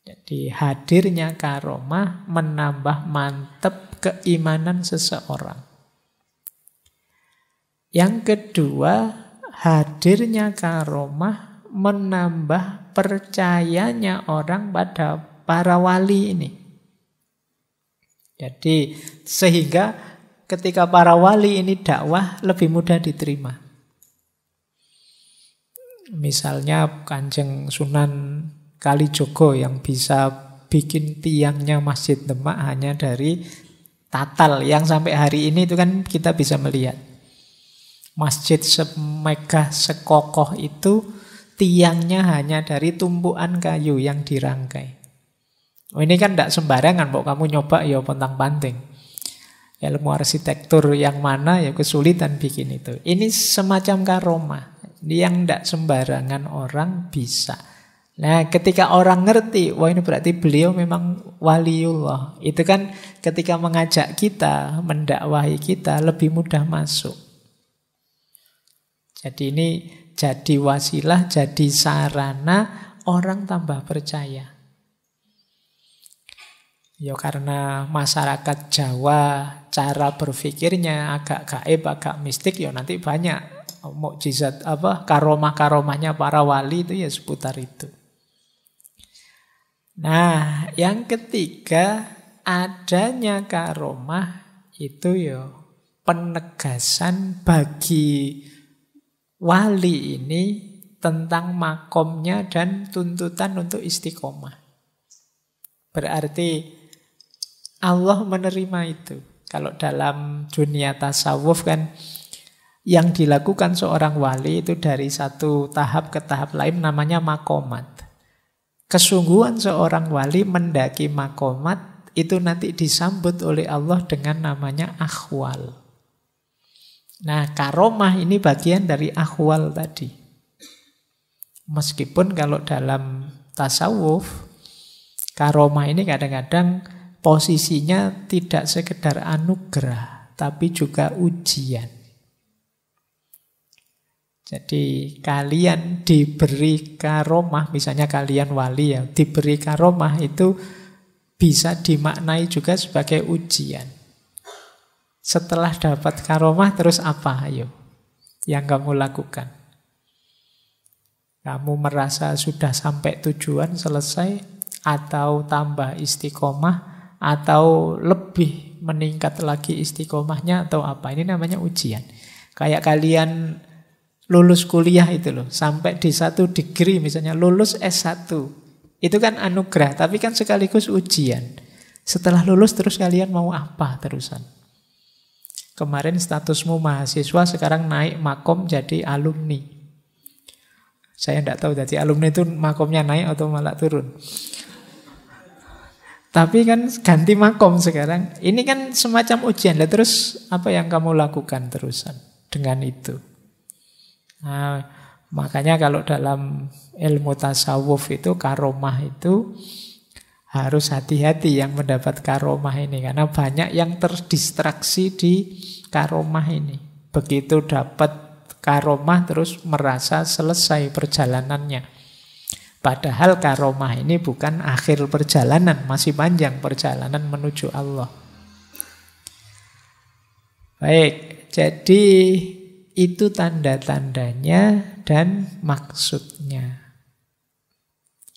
Jadi hadirnya karomah menambah mantap keimanan seseorang. Yang kedua, hadirnya karomah menambah percayanya orang pada para wali ini. Jadi sehingga ketika para wali ini dakwah lebih mudah diterima. Misalnya Kanjeng Sunan Kalijogo yang bisa bikin tiangnya Masjid Demak hanya dari tatal, yang sampai hari ini itu kan kita bisa melihat masjid semegah sekokoh itu tiangnya hanya dari tumpuan kayu yang dirangkai. Oh, ini kan tidak sembarangan, kok kamu nyoba ya pontang-panting. Ilmu arsitektur yang mana ya kesulitan bikin itu. Ini semacam karomah yang tidak sembarangan orang bisa. Nah, ketika orang ngerti, wah ini berarti beliau memang waliullah. Itu kan ketika mengajak kita, mendakwahi kita, lebih mudah masuk. Jadi ini jadi wasilah, jadi sarana orang tambah percaya. Ya karena masyarakat Jawa cara berpikirnya agak gaib, agak mistik, ya nanti banyak mukjizat karomah-karomahnya para wali itu ya seputar itu. Nah, yang ketiga, adanya karomah itu ya penegasan bagi wali ini tentang makomnya dan tuntutan untuk istiqomah. Berarti Allah menerima itu. Kalau dalam dunia tasawuf kan yang dilakukan seorang wali itu dari satu tahap ke tahap lain namanya makomat. Kesungguhan seorang wali mendaki makomat itu nanti disambut oleh Allah dengan namanya akhwal. Nah, karomah ini bagian dari akhwal tadi. Meskipun kalau dalam tasawuf karomah ini kadang-kadang posisinya tidak sekedar anugerah, tapi juga ujian. Jadi kalian diberi karomah, misalnya kalian wali ya, diberi karomah itu bisa dimaknai juga sebagai ujian. Setelah dapat karomah terus apa ayo yang kamu lakukan? Kamu merasa sudah sampai tujuan, selesai, atau tambah istiqomah, atau lebih meningkat lagi istiqomahnya, atau apa? Ini namanya ujian. Kayak kalian lulus kuliah itu loh, sampai di 1 degree misalnya, lulus S1. Itu kan anugerah, tapi kan sekaligus ujian. Setelah lulus terus kalian mau apa terusan? Kemarin statusmu mahasiswa, sekarang naik makom jadi alumni. Saya tidak tahu, jadi alumni itu makomnya naik atau malah turun. Tapi kan ganti makom sekarang. Ini kan semacam ujian. Lah terus apa yang kamu lakukan terusan dengan itu? Nah, makanya kalau dalam ilmu tasawuf itu karomah itu harus hati-hati yang mendapat karomah ini. Karena banyak yang terdistraksi di karomah ini. Begitu dapat karomah terus merasa selesai perjalanannya. Padahal karomah ini bukan akhir perjalanan, masih panjang perjalanan menuju Allah. Baik, jadi itu tanda-tandanya dan maksudnya.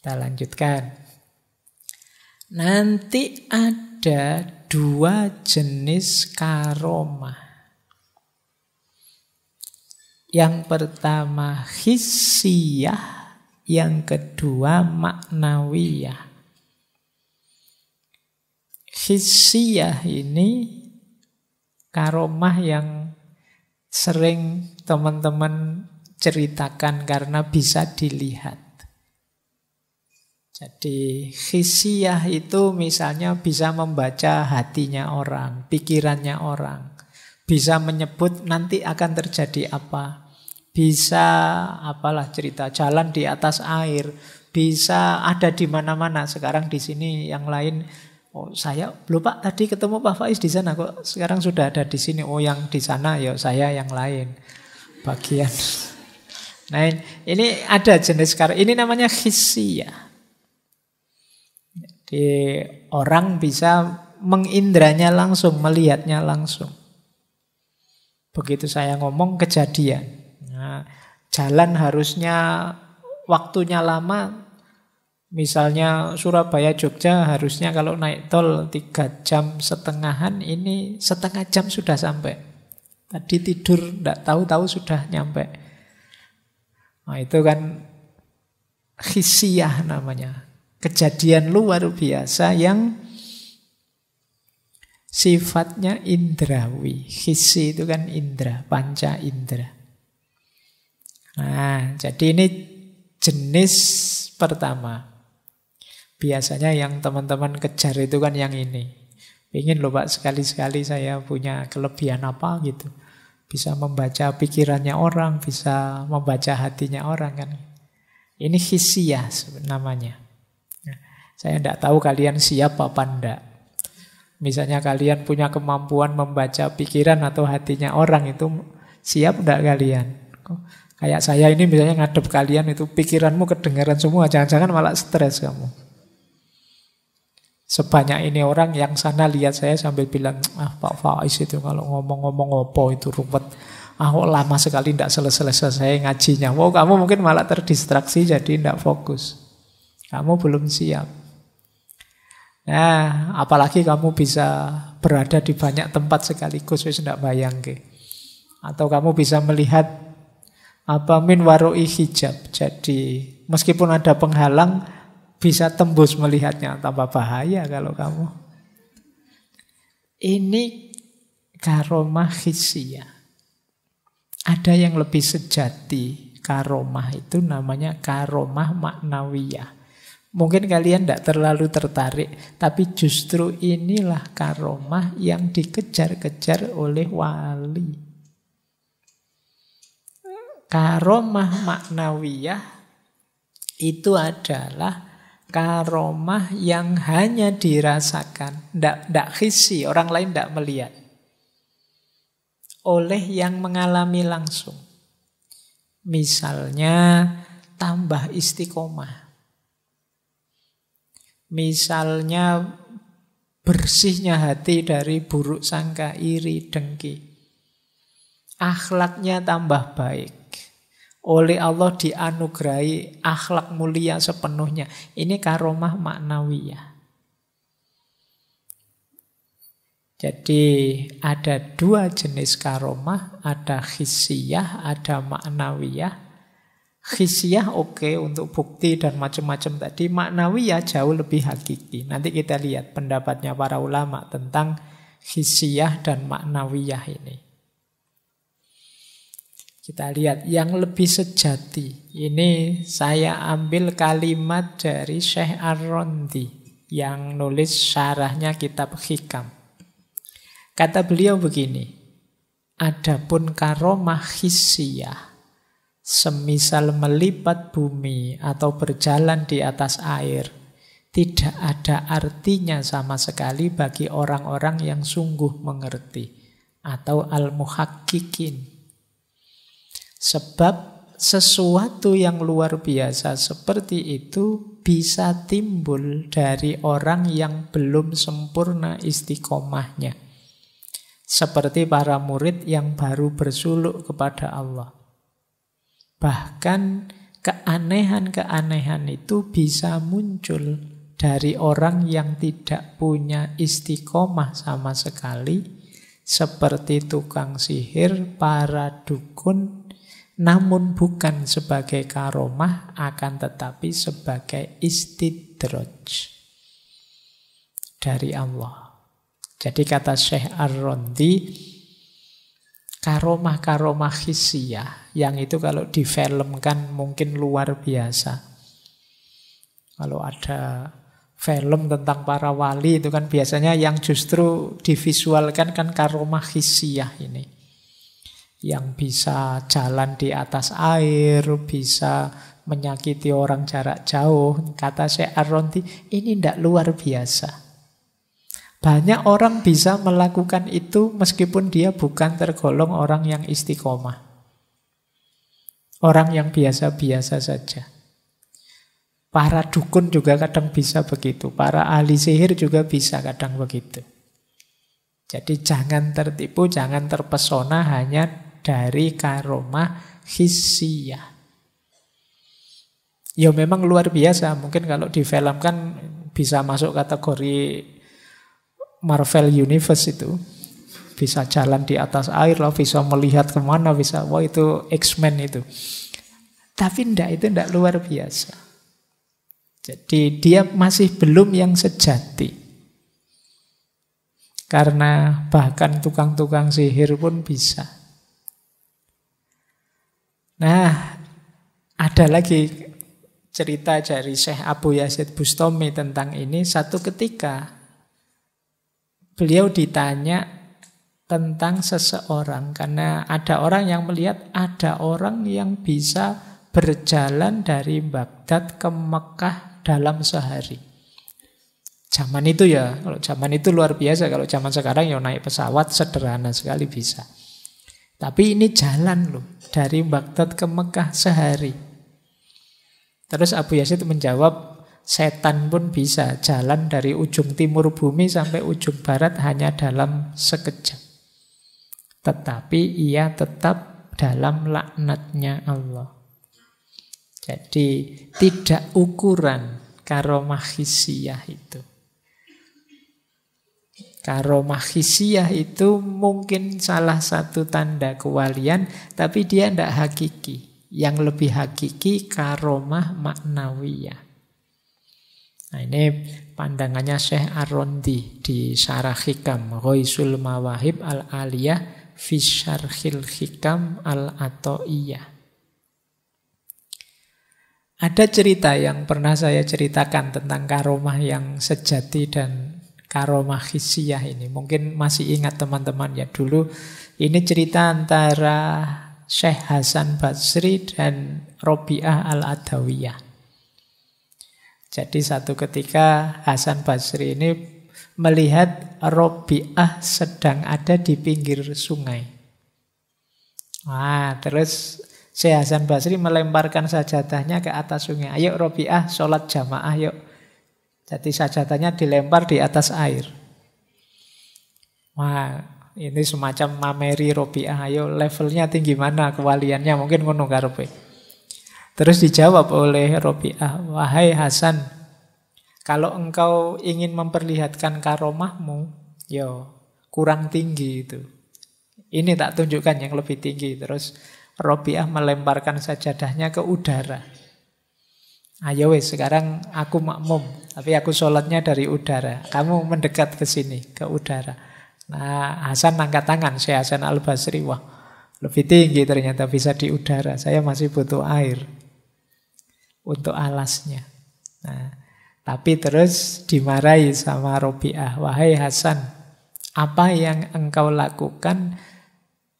Kita lanjutkan. Nanti ada 2 jenis karomah. Yang pertama hissiyah, yang kedua maknawiyah. Hissiyah ini karomah yang sering teman-teman ceritakan karena bisa dilihat. Jadi hissiyah itu misalnya bisa membaca hatinya orang, pikirannya orang. Bisa menyebut nanti akan terjadi apa. Bisa apalah cerita jalan di atas air, bisa ada di mana-mana. Sekarang di sini yang lain, oh saya lupa tadi ketemu Pak Faiz di sana kok sekarang sudah ada di sini. Oh yang di sana ya saya yang lain bagian. Nah ini ada jenis ini namanya hissiyah. Jadi orang bisa mengindranya langsung, melihatnya langsung. Begitu saya ngomong kejadian. Nah, jalan harusnya waktunya lama, misalnya Surabaya Jogja harusnya kalau naik tol 3,5 jam, ini setengah jam sudah sampai. Tadi tidur tidak tahu-tahu sudah nyampe. Nah itu kan hissiyah namanya. Kejadian luar biasa yang sifatnya indrawi. Hissi itu kan indra, panca indra. Nah, jadi ini jenis pertama. Biasanya yang teman-teman kejar itu kan yang ini. Ingin loh Pak, sekali-sekali saya punya kelebihan apa gitu. Bisa membaca pikirannya orang, bisa membaca hatinya orang kan. Ini hisiyah namanya. Saya tidak tahu kalian siap apa enggak. Misalnya kalian punya kemampuan membaca pikiran atau hatinya orang, itu siap enggak kalian? Kayak saya ini misalnya ngadep kalian itu pikiranmu kedengaran semua, jangan-jangan malah stres kamu. Sebanyak ini orang yang sana lihat saya sambil bilang, Pak Faiz itu kalau ngomong-ngomong opo itu ruwet. Kok lama sekali tidak selesai-selesai ngajinya. Wow, kamu mungkin malah terdistraksi jadi tidak fokus. Kamu belum siap. Nah, apalagi kamu bisa berada di banyak tempat sekaligus, wis ndak bayangke. Atau kamu bisa melihat min waroi hijab. Jadi meskipun ada penghalang, bisa tembus melihatnya. Tambah bahaya kalau kamu. Ini karomah hisiyah. Ada yang lebih sejati. Karomah itu namanya karomah maknawiyah. Mungkin kalian tidak terlalu tertarik, tapi justru inilah karomah yang dikejar-kejar oleh wali. Karomah maknawiyah itu adalah karomah yang hanya dirasakan, tidak khisi, orang lain tidak melihat, oleh yang mengalami langsung. Misalnya tambah istiqomah. Misalnya bersihnya hati dari buruk sangka, iri, dengki. Akhlaknya tambah baik. Oleh Allah dianugerahi akhlak mulia sepenuhnya. Ini karomah maknawiyah. Jadi ada dua jenis karomah. Ada hisiyah, ada maknawiyah. Hisiyah oke untuk bukti dan macam-macam tadi. Maknawiyah jauh lebih hakiki. Nanti kita lihat pendapatnya para ulama tentang hisiyah dan maknawiyah ini. Kita lihat yang lebih sejati. Ini saya ambil kalimat dari Syekh Ar-Rondi yang nulis syarahnya kitab Hikam. Kata beliau begini, adapun karomah hisiyah, semisal melipat bumi atau berjalan di atas air, tidak ada artinya sama sekali bagi orang-orang yang sungguh mengerti atau al-muhakkikin. Sebab sesuatu yang luar biasa seperti itu bisa timbul dari orang yang belum sempurna istiqomahnya. Seperti para murid yang baru bersuluk kepada Allah. Bahkan keanehan-keanehan itu bisa muncul dari orang yang tidak punya istiqomah sama sekali. Seperti tukang sihir, para dukun, namun bukan sebagai karomah, akan tetapi sebagai istidraj dari Allah. Jadi kata Syekh Ar-Rondi, karomah-karomah hisiyah, yang itu kalau difilmkan mungkin luar biasa. Kalau ada film tentang para wali itu kan biasanya yang justru divisualkan kan karomah hisiyah ini. Yang bisa jalan di atas air, bisa menyakiti orang jarak jauh. Kata Syekh Ar-Rondi, ini tidak luar biasa. Banyak orang bisa melakukan itu meskipun dia bukan tergolong orang yang istiqomah. Orang yang biasa-biasa saja. Para dukun juga kadang bisa begitu. Para ahli sihir juga bisa kadang begitu. Jadi jangan tertipu, jangan terpesona hanya dari karomah hisiyah. Ya memang luar biasa. Mungkin kalau difilmkan bisa masuk kategori Marvel Universe itu. Bisa jalan di atas air lah, bisa melihat kemana, bisa. Wah itu X-Men itu. Tapi itu enggak luar biasa. Jadi dia masih belum yang sejati. Karena bahkan tukang-tukang sihir pun bisa. Nah, ada lagi cerita dari Syekh Abu Yazid Bustami tentang ini. Satu ketika beliau ditanya tentang seseorang, karena ada orang yang melihat ada orang yang bisa berjalan dari Baghdad ke Mekah dalam sehari. Zaman itu ya, kalau zaman itu luar biasa. Kalau zaman sekarang ya naik pesawat sederhana sekali bisa. Tapi ini jalan loh, dari Baghdad ke Mekah sehari. Terus Abu Yazid menjawab, setan pun bisa jalan dari ujung timur bumi sampai ujung barat hanya dalam sekejap. Tetapi ia tetap dalam laknatnya Allah. Jadi tidak ukuran karomah hissiyah itu. Karomah hissiyah itu mungkin salah satu tanda kewalian, tapi dia tidak hakiki. Yang lebih hakiki karomah maknawiyah. Nah, ini pandangannya Syekh Ar-Rondi di Syarah Hikam, Ghaisul Mawahib Al-Aliyah fi Syarhil Hikam Al-Ato'iyah. Ada cerita yang pernah saya ceritakan tentang karomah yang sejati dan karomah hissiyah ini. Mungkin masih ingat teman-teman ya, dulu ini cerita antara Syekh Hasan Basri dan Robi'ah Al-Adawiyah. Jadi satu ketika Hasan Basri ini melihat Robi'ah sedang ada di pinggir sungai. Wah, terus Syekh Hasan Basri melemparkan sajadahnya ke atas sungai. Ayo Robi'ah, sholat jamaah yuk. Jadi sajadahnya dilempar di atas air. Wah, ini semacam mameri Robi'ah. Ayo levelnya tinggi mana kewaliannya. Mungkin ngono karepe. Terus dijawab oleh Robi'ah, wahai Hasan, kalau engkau ingin memperlihatkan karomahmu, yo kurang tinggi itu. Ini tak tunjukkan yang lebih tinggi. Terus Robi'ah melemparkan sajadahnya ke udara. Ayo wes, sekarang aku makmum, tapi aku sholatnya dari udara. Kamu mendekat ke sini, ke udara. Nah, Hasan angkat tangan, Syekh Hasan Al-Basri. Wah, lebih tinggi ternyata bisa di udara. Saya masih butuh air untuk alasnya. Nah, tapi terus dimarahi sama Robi'ah. Wahai Hasan, apa yang engkau lakukan,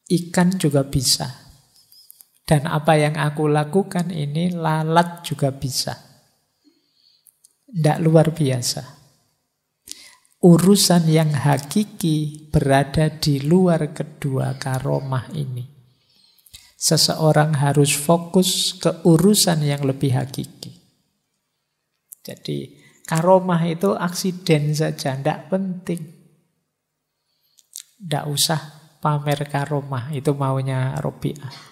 ikan juga bisa. Dan apa yang aku lakukan ini lalat juga bisa. Tidak luar biasa. Urusan yang hakiki berada di luar kedua karomah ini. Seseorang harus fokus ke urusan yang lebih hakiki. Jadi karomah itu aksiden saja, tidak penting. Tidak usah pamer karomah, itu maunya Robi'ah.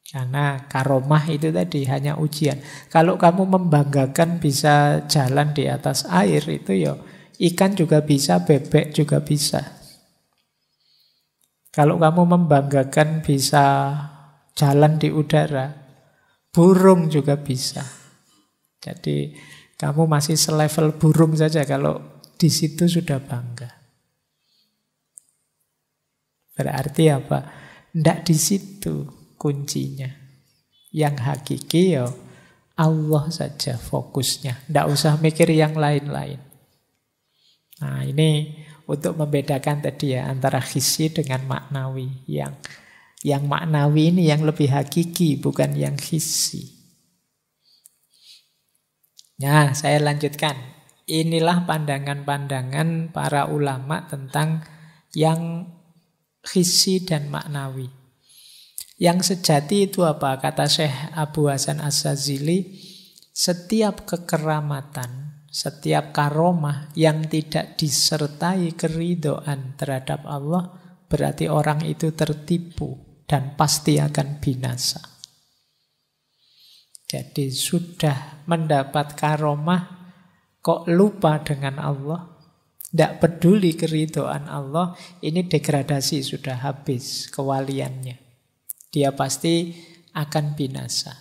Karena karomah itu tadi hanya ujian. Kalau kamu membanggakan bisa jalan di atas air, itu ya ikan juga bisa, bebek juga bisa. Kalau kamu membanggakan bisa jalan di udara, burung juga bisa. Jadi kamu masih selevel burung saja kalau di situ sudah bangga. Berarti apa? Tidak di situ kuncinya. Yang hakiki ya Allah saja fokusnya. Tidak usah mikir yang lain-lain. Nah, ini untuk membedakan tadi ya antara hissi dengan maknawi. Yang maknawi ini yang lebih hakiki, bukan yang hissi. Nah, saya lanjutkan. Inilah pandangan-pandangan para ulama tentang yang hissi dan maknawi. Yang sejati itu apa? Kata Syekh Abu Hasan As-Sazili, setiap kekeramatan, setiap karomah yang tidak disertai keridhaan terhadap Allah, berarti orang itu tertipu dan pasti akan binasa. Jadi sudah mendapat karomah, kok lupa dengan Allah, tidak peduli keridhaan Allah, ini degradasi, sudah habis kewaliannya. Dia pasti akan binasa.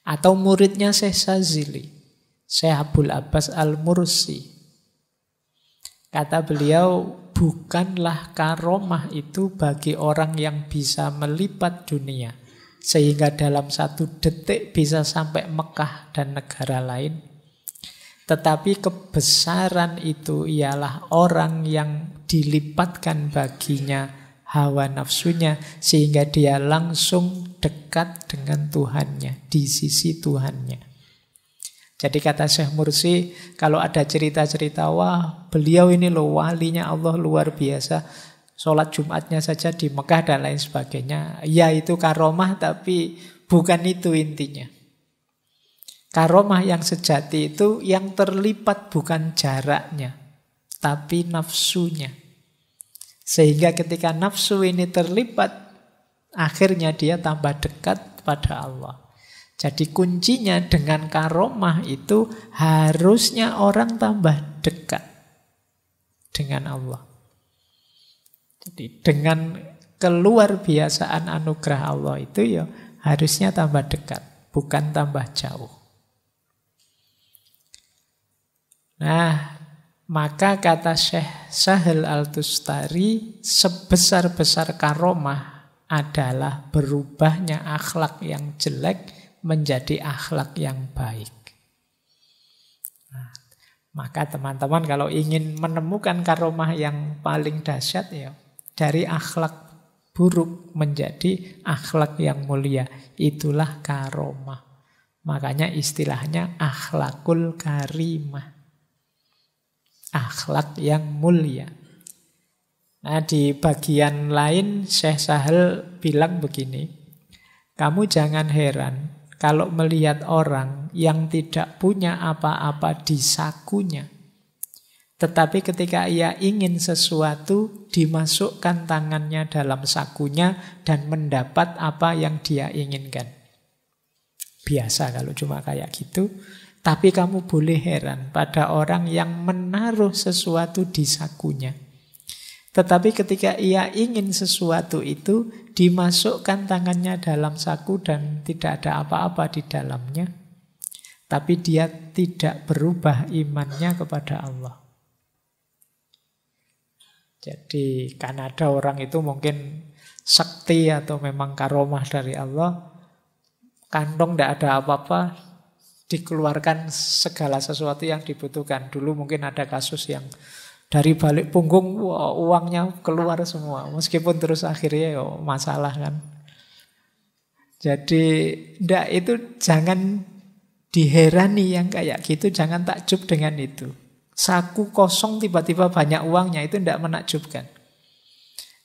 Atau muridnya Syekh Sazili, Syekh Abul Abbas Al-Mursi. Kata beliau, bukanlah karomah itu bagi orang yang bisa melipat dunia. sehingga dalam 1 detik bisa sampai Mekah dan negara lain. Tetapi kebesaran itu ialah orang yang dilipatkan baginya hawa nafsunya, sehingga dia langsung dekat dengan Tuhannya, di sisi Tuhannya. Jadi kata Syekh Mursi, kalau ada cerita-cerita, wah beliau ini loh walinya Allah luar biasa, sholat Jumatnya saja di Mekah dan lain sebagainya. Ya itu karomah, tapi bukan itu intinya. Karomah yang sejati itu yang terlipat bukan jaraknya, tapi nafsunya. Sehingga ketika nafsu ini terlipat, akhirnya dia tambah dekat pada Allah. Jadi kuncinya dengan karomah itu harusnya orang tambah dekat dengan Allah. Jadi dengan keluar biasaan anugerah Allah itu ya harusnya tambah dekat, bukan tambah jauh. Nah, maka kata Syekh Sahal Al-Tustari, sebesar-besar karomah adalah berubahnya akhlak yang jelek menjadi akhlak yang baik. Nah, maka teman-teman kalau ingin menemukan karomah yang paling dahsyat ya dari akhlak buruk menjadi akhlak yang mulia, itulah karomah. Makanya istilahnya akhlakul karimah. Akhlak yang mulia. Nah, di bagian lain Syekh Sahal bilang begini, kamu jangan heran kalau melihat orang yang tidak punya apa-apa di sakunya, tetapi ketika ia ingin sesuatu, dimasukkan tangannya dalam sakunya dan mendapat apa yang dia inginkan. Biasa kalau cuma kayak gitu. Tapi kamu boleh heran pada orang yang menaruh sesuatu di sakunya. Tetapi ketika ia ingin sesuatu itu, dimasukkan tangannya dalam saku dan tidak ada apa-apa di dalamnya. Tapi dia tidak berubah imannya kepada Allah. Jadi kan ada orang itu mungkin sakti atau memang karomah dari Allah. Kantong tidak ada apa-apa, dikeluarkan segala sesuatu yang dibutuhkan. Dulu mungkin ada kasus yang dari balik punggung uangnya keluar semua. Meskipun terus akhirnya masalah kan. Jadi itu jangan diherani yang kayak gitu. Jangan takjub dengan itu. Saku kosong tiba-tiba banyak uangnya, itu tidak menakjubkan.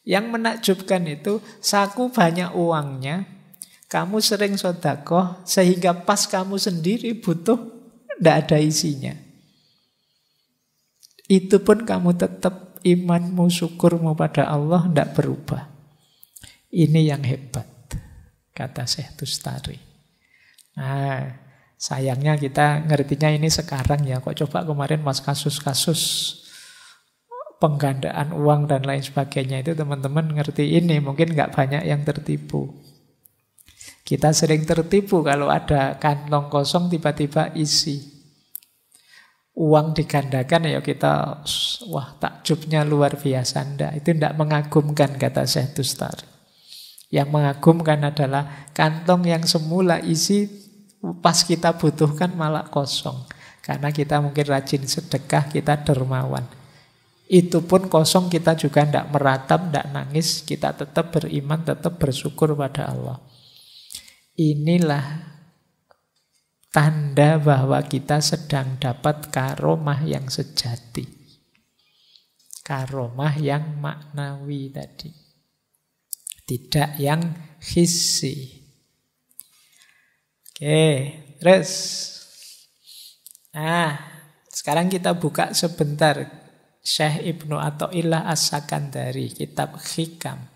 Yang menakjubkan itu saku banyak uangnya, kamu sering sedekah sehingga pas kamu sendiri butuh, tidak ada isinya. Itu pun kamu tetap imanmu, syukurmu pada Allah tidak berubah. Ini yang hebat, kata Syekh Tustari. Nah, sayangnya kita ngertinya ini sekarang ya. Kok coba kemarin pas kasus-kasus penggandaan uang dan lain sebagainya itu teman-teman ngerti ini, mungkin nggak banyak yang tertipu. Kita sering tertipu kalau ada kantong kosong tiba-tiba isi. Uang digandakan ya kita, wah takjubnya luar biasa. Itu tidak mengagumkan, kata Syekh Tustari. Yang mengagumkan adalah kantong yang semula isi, pas kita butuhkan malah kosong. Karena kita mungkin rajin sedekah, kita dermawan. Itu pun kosong, kita juga tidak meratap, tidak nangis. Kita tetap beriman, tetap bersyukur pada Allah. Inilah tanda bahwa kita sedang dapat karomah yang sejati. Karomah yang maknawi tadi. Tidak yang hissi. Oke, terus. Nah, sekarang kita buka sebentar Syekh Ibnu Athaillah As-Sakandari, kitab Hikam.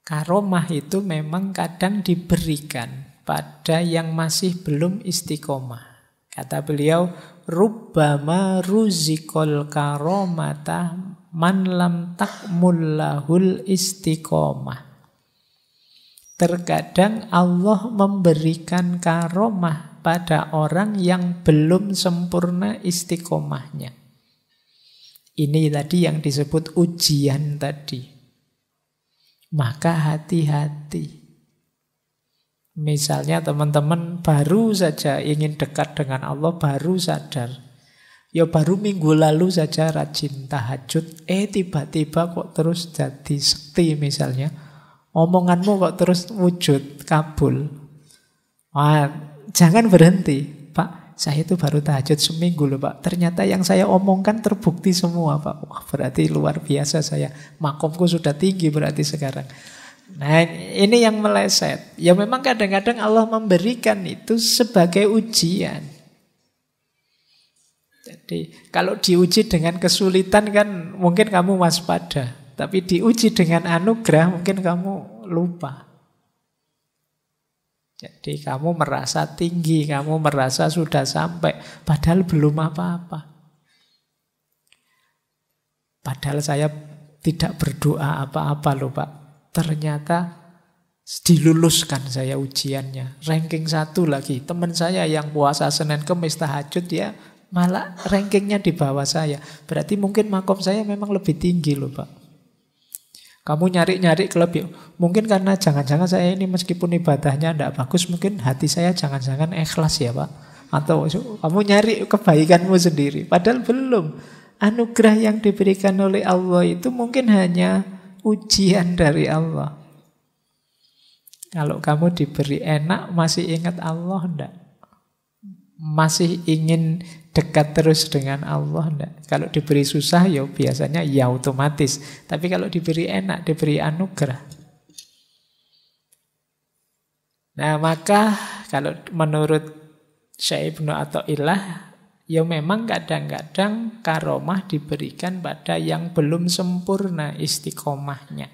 Karomah itu memang kadang diberikan pada yang masih belum istiqomah. Kata beliau, rubbama ruzikol karomata man lam takmullahul istiqomah. Terkadang Allah memberikan karomah pada orang yang belum sempurna istiqomahnya. Ini tadi yang disebut ujian tadi. Maka hati-hati. Misalnya teman-teman baru saja ingin dekat dengan Allah, baru sadar. Ya baru minggu lalu saja rajin tahajud, tiba-tiba kok terus jadi sekti misalnya. Omonganmu kok terus wujud, kabul. Jangan berhenti. Pak, saya itu baru tahajud seminggu loh Pak. Ternyata yang saya omongkan terbukti semua Pak. Wah berarti luar biasa saya. Makomku sudah tinggi berarti sekarang. Nah ini yang meleset. Ya memang kadang-kadang Allah memberikan itu sebagai ujian. Jadi kalau diuji dengan kesulitan kan mungkin kamu waspada. Tapi diuji dengan anugerah mungkin kamu lupa. Jadi kamu merasa tinggi, kamu merasa sudah sampai. Padahal belum apa-apa. Padahal saya tidak berdoa apa-apa loh Pak. Ternyata diluluskan saya ujiannya. Ranking 1 lagi. Teman saya yang puasa Senin Kemis tahajud ya malah rankingnya di bawah saya. Berarti mungkin makom saya memang lebih tinggi loh Pak. Kamu nyari-nyari kelebihan. Mungkin karena jangan-jangan saya ini meskipun ibadahnya tidak bagus, mungkin hati saya jangan-jangan ikhlas ya Pak. Atau kamu nyari kebaikanmu sendiri. Padahal belum. Anugerah yang diberikan oleh Allah itu mungkin hanya ujian dari Allah. Kalau kamu diberi enak, masih ingat Allah enggak? Masih ingin dekat terus dengan Allah enggak? Kalau diberi susah ya biasanya ya otomatis. Tapi kalau diberi enak, diberi anugerah. Nah maka kalau menurut Syekh Ibnu Athaillah, ya memang kadang-kadang karomah diberikan pada yang belum sempurna istiqomahnya.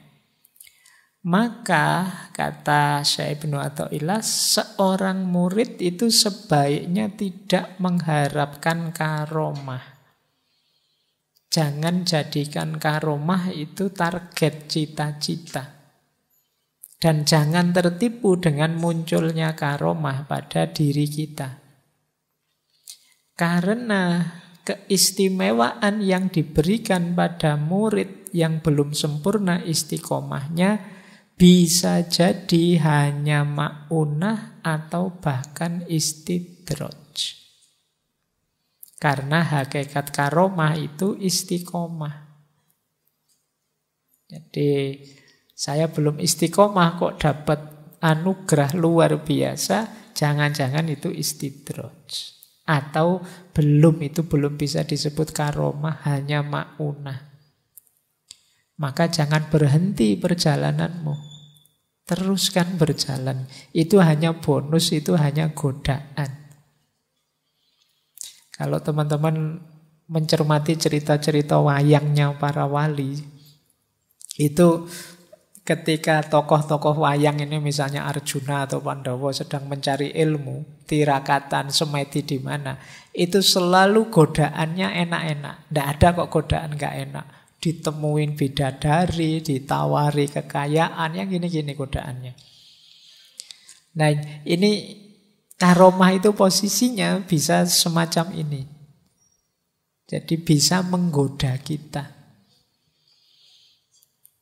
Maka kata Syekh Ibnu Athaillah, seorang murid itu sebaiknya tidak mengharapkan karomah. Jangan jadikan karomah itu target cita-cita. Dan jangan tertipu dengan munculnya karomah pada diri kita. Karena keistimewaan yang diberikan pada murid yang belum sempurna istiqomahnya bisa jadi hanya ma'unah atau bahkan istidraj. Karena hakikat karomah itu istiqomah. Jadi saya belum istiqomah kok dapat anugerah luar biasa, jangan-jangan itu istidraj. Atau itu belum bisa disebut karomah, hanya ma'unah. Maka jangan berhenti perjalananmu. Teruskan berjalan. Itu hanya bonus, itu hanya godaan. Kalau teman-teman mencermati cerita-cerita wayangnya para wali, itu ketika tokoh-tokoh wayang ini misalnya Arjuna atau Pandhawa sedang mencari ilmu, tirakatan, semedi di mana, itu selalu godaannya enak-enak. Tidak ada kok godaan gak enak. Ditemuin bidadari, ditawari kekayaan, yang gini-gini godaannya. Nah ini karomah itu posisinya bisa semacam ini. Jadi bisa menggoda kita.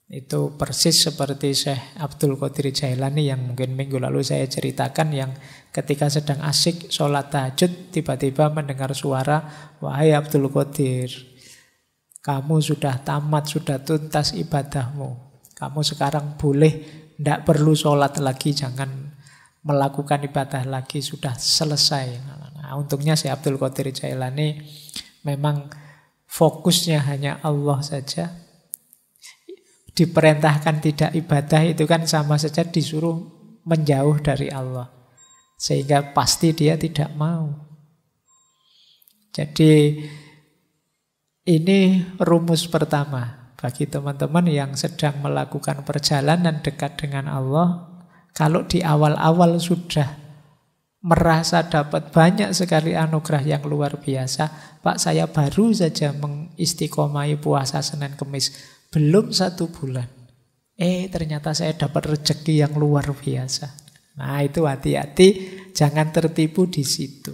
Itu persis seperti Syekh Abdul Qadir Jailani yang mungkin minggu lalu saya ceritakan, yang ketika sedang asik sholat tahajud tiba-tiba mendengar suara, "Wahai Abdul Qadir, kamu sudah tamat, sudah tuntas ibadahmu. Kamu sekarang boleh, tidak perlu sholat lagi, jangan melakukan ibadah lagi, sudah selesai." Nah, untungnya Syekh Abdul Qadir Jailani memang fokusnya hanya Allah saja. Diperintahkan tidak ibadah itu kan sama saja disuruh menjauh dari Allah. Sehingga pasti dia tidak mau. Jadi ini rumus pertama bagi teman-teman yang sedang melakukan perjalanan dekat dengan Allah. Kalau di awal-awal sudah merasa dapat banyak sekali anugerah yang luar biasa, Pak saya baru saja mengistiqomahi puasa Senin Kemis, belum 1 bulan. Ternyata saya dapat rezeki yang luar biasa. Nah itu hati-hati, jangan tertipu di situ.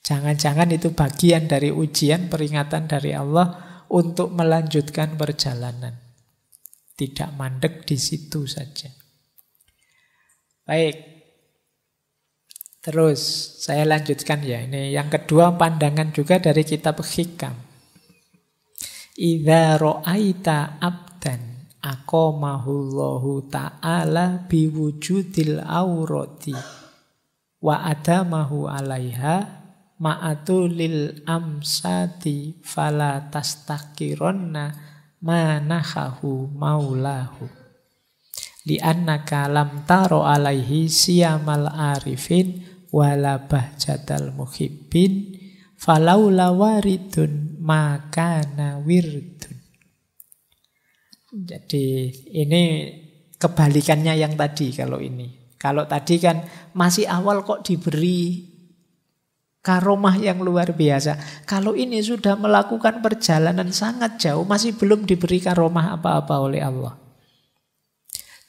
Jangan-jangan itu bagian dari ujian, peringatan dari Allah untuk melanjutkan perjalanan. Tidak mandek di situ saja. Baik. Terus saya lanjutkan ya. Ini yang kedua pandangan juga dari kitab Hikam. Idza ra'aita abdan aqamahullahu ta'ala biwujudil aurati wa adamahu 'alaiha ma'atulil amsati fala tastakironna manahahu maulahu li'annaka lam taro alaihi siyamal arifin wala bahjatal muhibbin falaula waridun makana wirdun. Jadi ini kebalikannya yang tadi kalau ini. Kalau tadi kan masih awal kok diberi karomah yang luar biasa. Kalau ini sudah melakukan perjalanan sangat jauh, masih belum diberi karomah apa-apa oleh Allah.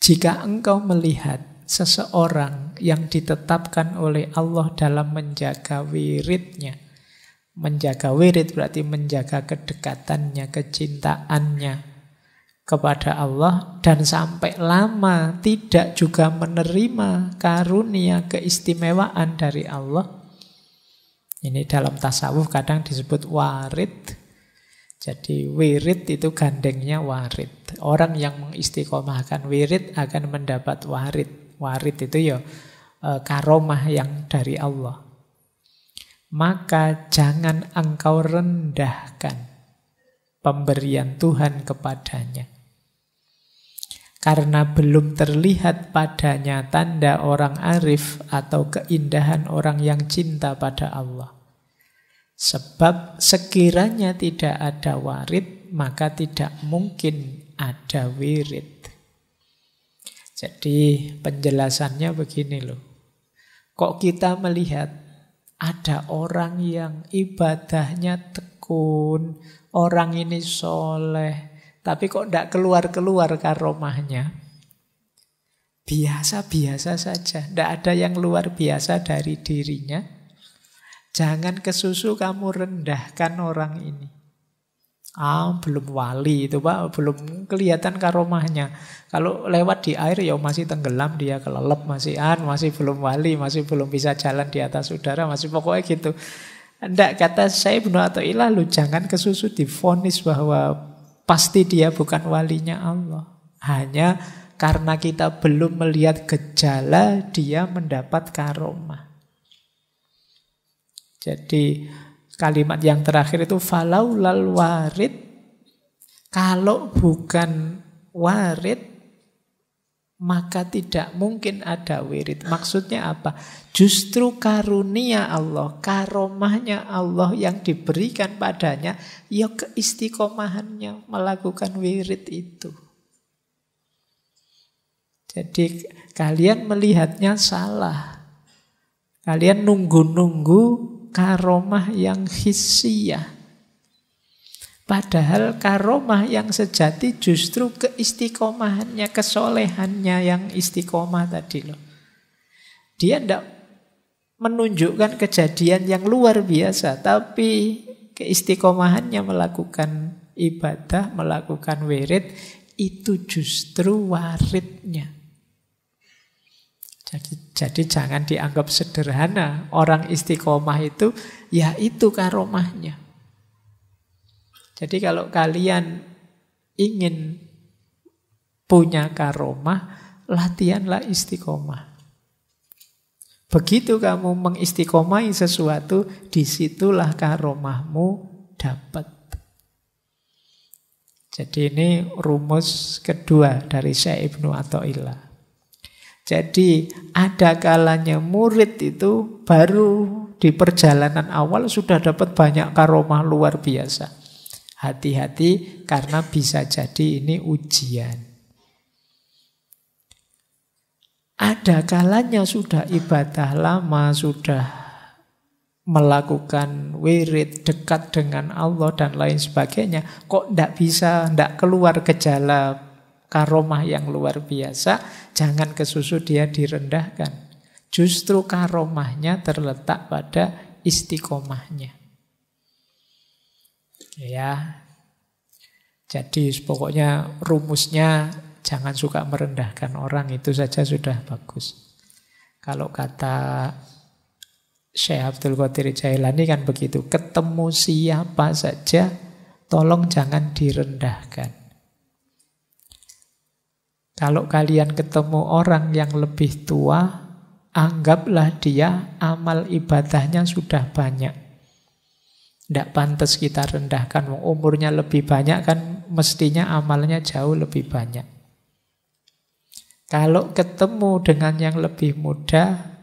Jika engkau melihat seseorang yang ditetapkan oleh Allah dalam menjaga wiridnya, menjaga wirid berarti menjaga kedekatannya, kecintaannya kepada Allah, dan sampai lama tidak juga menerima karunia keistimewaan dari Allah. Ini dalam tasawuf kadang disebut warid. Jadi wirid itu gandengnya warid. Orang yang mengistiqomahkan wirid akan mendapat warid. Warid itu ya karomah yang dari Allah. Maka jangan engkau rendahkan pemberian Tuhan kepadanya. Karena belum terlihat padanya tanda orang arif atau keindahan orang yang cinta pada Allah. Sebab sekiranya tidak ada warid, maka tidak mungkin ada wirid. Jadi penjelasannya begini loh. Kok kita melihat ada orang yang ibadahnya tekun, orang ini soleh, tapi kok tidak keluar-keluar karomahnya? Biasa-biasa saja, tidak ada yang luar biasa dari dirinya. Jangan kesusu kamu rendahkan orang ini. Belum wali itu Pak, belum kelihatan karomahnya. Kalau lewat di air ya masih tenggelam dia, kelelep masih belum wali, masih belum bisa jalan di atas udara, masih pokoknya gitu. Tidak, kata saya Ibnu Athaillah, lu jangan kesusu divonis bahwa pasti dia bukan walinya Allah. Hanya karena kita belum melihat gejala dia mendapat karomah. Jadi kalimat yang terakhir itu falaulal warid, kalau bukan warid maka tidak mungkin ada wirid. Maksudnya apa? Justru karunia Allah, karomahnya Allah yang diberikan padanya, ya keistiqomahannya melakukan wirid itu. Jadi kalian melihatnya salah. Kalian nunggu-nunggu karomah yang hissiyah. Padahal karomah yang sejati justru keistiqomahannya, kesolehannya yang istiqomah tadi loh. Dia tidak menunjukkan kejadian yang luar biasa, tapi keistiqomahannya melakukan ibadah, melakukan wirid, itu justru waridnya. Jadi jangan dianggap sederhana. Orang istiqomah itu, ya itu karomahnya. Jadi kalau kalian ingin punya karomah, latihanlah istiqomah. Begitu kamu mengistiqomahi sesuatu, disitulah karomahmu dapat. Jadi ini rumus kedua dari Syekh Ibnu Athaillah. Jadi ada kalanya murid itu baru di perjalanan awal sudah dapat banyak karomah luar biasa. Hati-hati karena bisa jadi ini ujian. Ada kalanya sudah ibadah lama, sudah melakukan wirid, dekat dengan Allah dan lain sebagainya. Kok tidak keluar gejala karomah yang luar biasa, jangan kesusu dia direndahkan. Justru karomahnya terletak pada istiqomahnya. Ya. Jadi pokoknya rumusnya jangan suka merendahkan orang, itu saja sudah bagus. Kalau kata Syekh Abdul Qadir Jailani kan begitu, ketemu siapa saja tolong jangan direndahkan. Kalau kalian ketemu orang yang lebih tua, anggaplah dia amal ibadahnya sudah banyak. Tidak pantas kita rendahkan, umurnya lebih banyak kan mestinya amalnya jauh lebih banyak. Kalau ketemu dengan yang lebih muda,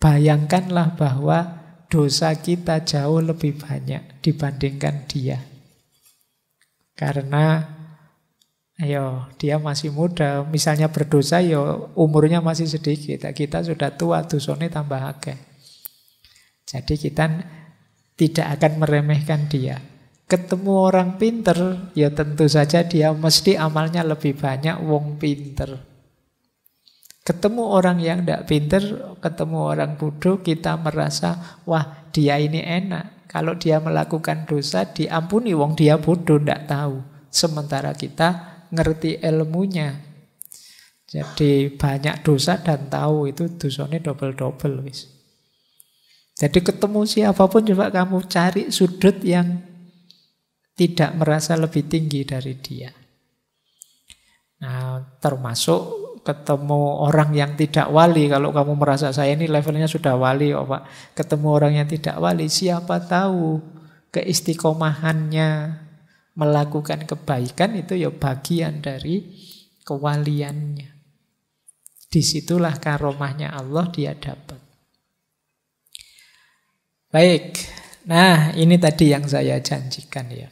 bayangkanlah bahwa dosa kita jauh lebih banyak dibandingkan dia. Karena dia masih muda, misalnya berdosa, umurnya masih sedikit. Kita sudah tua, dosanya tambah akeh. Jadi kita tidak akan meremehkan dia. Ketemu orang pinter, ya tentu saja dia mesti amalnya lebih banyak, wong pinter. Ketemu orang yang tidak pinter, ketemu orang bodoh, kita merasa, wah dia ini enak. Kalau dia melakukan dosa, diampuni, wong dia bodoh, tidak tahu. Sementara kita ngerti ilmunya. Jadi banyak dosa dan tahu, itu dosanya double-double. Jadi ketemu siapapun coba kamu cari sudut yang tidak merasa lebih tinggi dari dia. Nah, termasuk ketemu orang yang tidak wali. Kalau kamu merasa saya ini levelnya sudah wali, Pak. Ketemu orang yang tidak wali, siapa tahu keistiqomahannya melakukan kebaikan itu ya bagian dari kewaliannya. Disitulah karomahnya Allah dia dapat. Baik, nah ini tadi yang saya janjikan ya.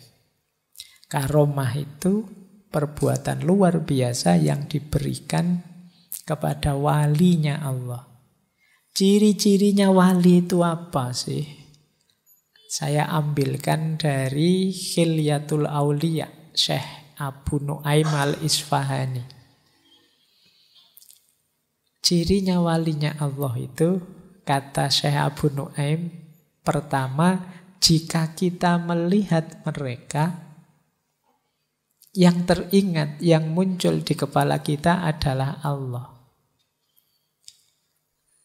Karomah itu perbuatan luar biasa yang diberikan kepada walinya Allah. Ciri-cirinya wali itu apa sih? Saya ambilkan dari Khilyatul Auliya, Syekh Abu Nu'aim al-Isfahani. Cirinya walinya Allah itu, kata Syekh Abu Nu'aim, pertama, jika kita melihat mereka, yang teringat, yang muncul di kepala kita adalah Allah.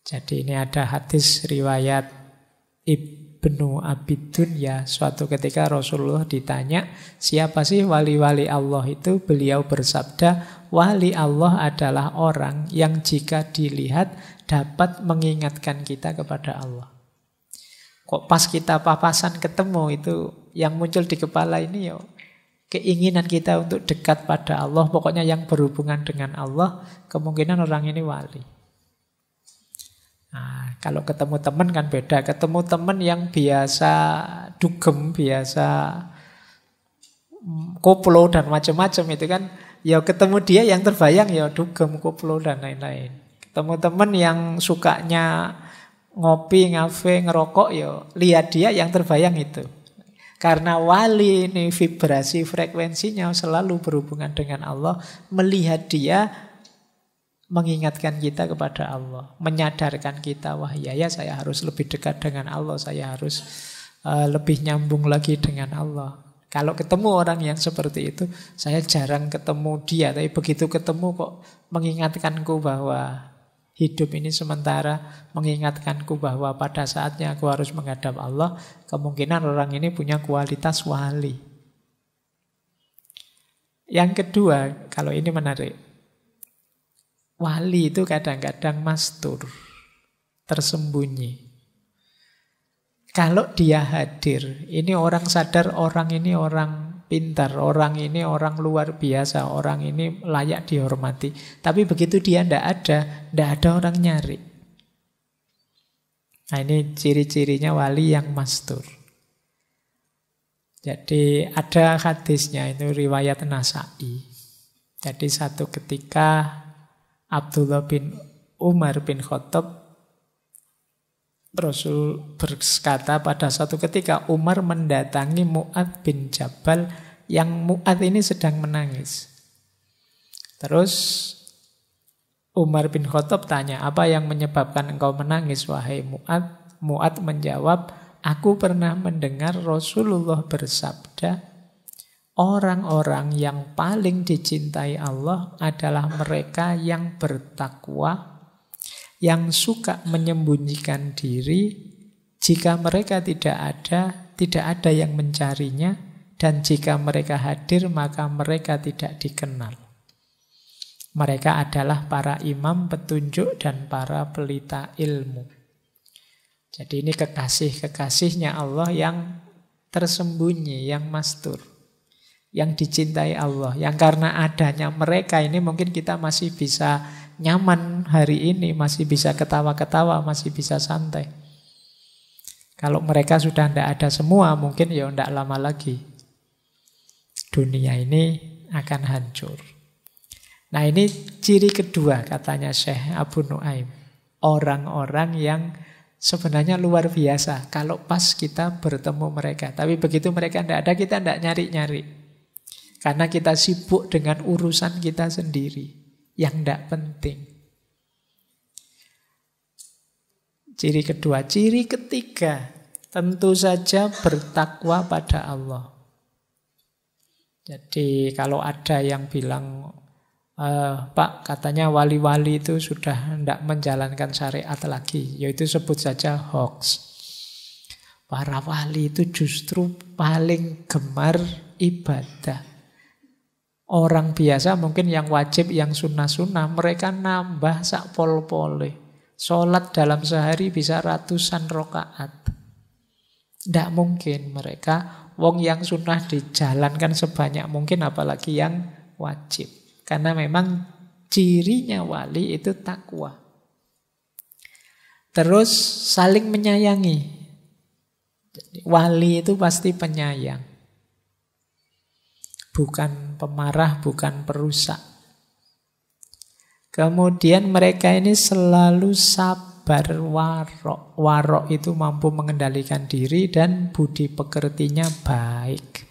Jadi ini ada hadis riwayat Ibnu Abi Dunya. Suatu ketika Rasulullah ditanya, siapa sih wali-wali Allah itu? Beliau bersabda, wali Allah adalah orang yang jika dilihat dapat mengingatkan kita kepada Allah. Kok pas kita papasan ketemu itu yang muncul di kepala ini ya keinginan kita untuk dekat pada Allah, pokoknya yang berhubungan dengan Allah, kemungkinan orang ini wali. Nah, kalau ketemu teman kan beda. Ketemu teman yang biasa dugem, biasa koplo dan macam-macam itu kan, ya ketemu dia yang terbayang ya dugem, koplo dan lain-lain. Ketemu teman yang sukanya ngopi, ngafe, ngerokok, ya lihat dia yang terbayang itu. Karena wali ini vibrasi frekuensinya selalu berhubungan dengan Allah, melihat dia mengingatkan kita kepada Allah, menyadarkan kita, wah ya saya harus lebih dekat dengan Allah, saya harus lebih nyambung lagi dengan Allah. Kalau ketemu orang yang seperti itu, saya jarang ketemu dia, tapi begitu ketemu kok mengingatkanku bahwa hidup ini sementara, mengingatkanku bahwa pada saatnya aku harus menghadap Allah, kemungkinan orang ini punya kualitas wali. Yang kedua, kalau ini menarik, wali itu kadang-kadang mastur, tersembunyi. Kalau dia hadir, ini orang sadar, orang ini orang pintar, orang ini orang luar biasa, orang ini layak dihormati. Tapi begitu dia tidak ada orang nyari. Nah ini ciri-cirinya wali yang mastur. Jadi ada hadisnya, itu riwayat Nasa'i. Jadi satu ketika Abdullah bin Umar bin Khattab, Rasul berkata pada suatu ketika Umar mendatangi Mu'adz bin Jabal, yang Mu'adz ini sedang menangis. Terus Umar bin Khattab tanya, apa yang menyebabkan engkau menangis wahai Mu'adz? Mu'adz menjawab, aku pernah mendengar Rasulullah bersabda, orang-orang yang paling dicintai Allah adalah mereka yang bertakwa, yang suka menyembunyikan diri. Jika mereka tidak ada yang mencarinya, dan jika mereka hadir, maka mereka tidak dikenal. Mereka adalah para imam petunjuk dan para pelita ilmu. Jadi ini kekasih-kekasihnya Allah yang tersembunyi, yang mastur, yang dicintai Allah, yang karena adanya mereka ini mungkin kita masih bisa nyaman hari ini, masih bisa ketawa-ketawa, masih bisa santai. Kalau mereka sudah tidak ada semua, mungkin ya tidak lama lagi dunia ini akan hancur. Nah ini ciri kedua katanya Syekh Abu Nuaim. Orang-orang yang sebenarnya luar biasa kalau pas kita bertemu mereka. Tapi begitu mereka tidak ada, kita tidak nyari-nyari. Karena kita sibuk dengan urusan kita sendiri yang tidak penting. Ciri kedua. Ciri ketiga, tentu saja bertakwa pada Allah. Jadi kalau ada yang bilang, Pak katanya wali-wali itu sudah tidak menjalankan syariat lagi, yaitu sebut saja hoax. Para wali itu justru paling gemar ibadah. Orang biasa mungkin yang wajib, yang sunnah-sunnah, mereka nambah sak pol-pole. Sholat dalam sehari bisa ratusan rakaat. Tidak mungkin mereka, wong yang sunnah dijalankan sebanyak mungkin, apalagi yang wajib. Karena memang cirinya wali itu takwa. Terus saling menyayangi. Jadi, wali itu pasti penyayang. Bukan pemarah, bukan perusak. Kemudian mereka ini selalu sabar warok. Warok itu mampu mengendalikan diri dan budi pekertinya baik.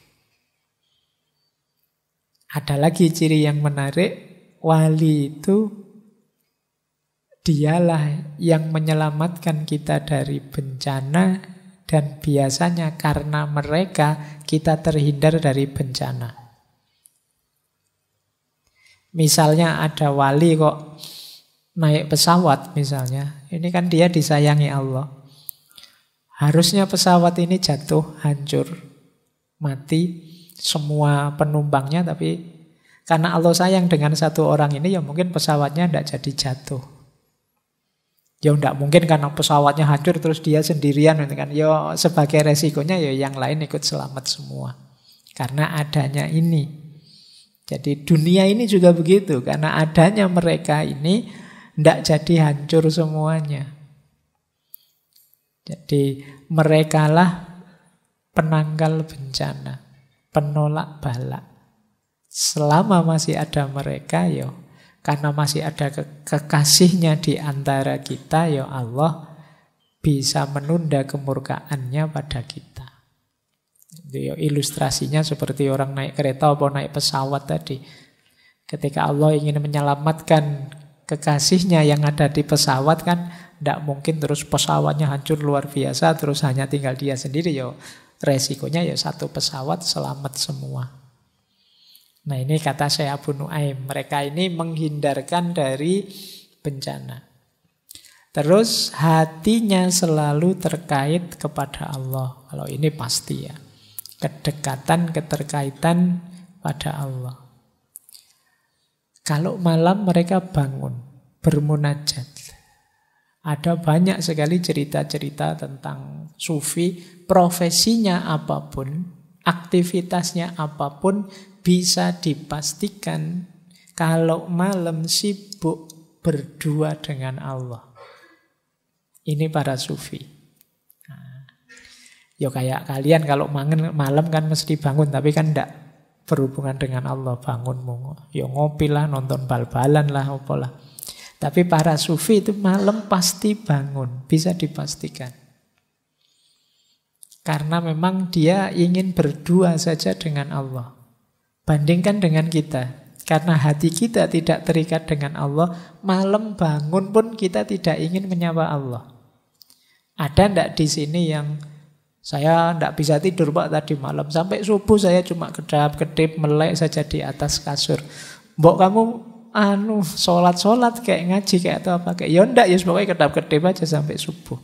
Ada lagi ciri yang menarik, wali itu dialah yang menyelamatkan kita dari bencana, dan biasanya karena mereka kita terhindar dari bencana. Misalnya ada wali kok naik pesawat misalnya, ini kan dia disayangi Allah. Harusnya pesawat ini jatuh, hancur, mati semua penumpangnya, tapi karena Allah sayang dengan satu orang ini, ya mungkin pesawatnya tidak jadi jatuh. Ya tidak mungkin karena pesawatnya hancur terus dia sendirian kan. Ya sebagai resikonya ya yang lain ikut selamat semua. Karena adanya ini. Jadi dunia ini juga begitu, karena adanya mereka ini tidak jadi hancur semuanya. Jadi merekalah penangkal bencana, penolak bala. Selama masih ada mereka, ya karena masih ada kekasihnya di antara kita, ya Allah bisa menunda kemurkaannya pada kita. Itu ilustrasinya seperti orang naik kereta atau naik pesawat tadi. Ketika Allah ingin menyelamatkan kekasihnya yang ada di pesawat kan, tidak mungkin terus pesawatnya hancur luar biasa, terus hanya tinggal dia sendiri. Ya resikonya ya satu pesawat selamat semua. Nah ini kata Syekh Abu Nuaim, mereka ini menghindarkan dari bencana. Terus hatinya selalu terkait kepada Allah. Kalau ini pasti ya. Kedekatan, keterkaitan pada Allah. Kalau malam mereka bangun, bermunajat. Ada banyak sekali cerita-cerita tentang sufi, profesinya apapun, aktivitasnya apapun, bisa dipastikan kalau malam sibuk berdua dengan Allah. Ini para sufi. Ya kayak kalian kalau malam kan mesti bangun, tapi kan tidak berhubungan dengan Allah. Bangun ya ngopi lah, nonton bal-balan lah, apalah. Tapi para sufi itu malam pasti bangun, bisa dipastikan. Karena memang dia ingin berdua saja dengan Allah. Bandingkan dengan kita. Karena hati kita tidak terikat dengan Allah, malam bangun pun kita tidak ingin menyapa Allah. Ada enggak di sini yang Saya tidak bisa tidur Pak tadi malam. Sampai subuh saya cuma kedap-kedip melek saja di atas kasur. Mbok kamu sholat kayak ngaji kayak atau apa kayak. Ya enggak, ya pokoknya kedap-kedip aja sampai subuh.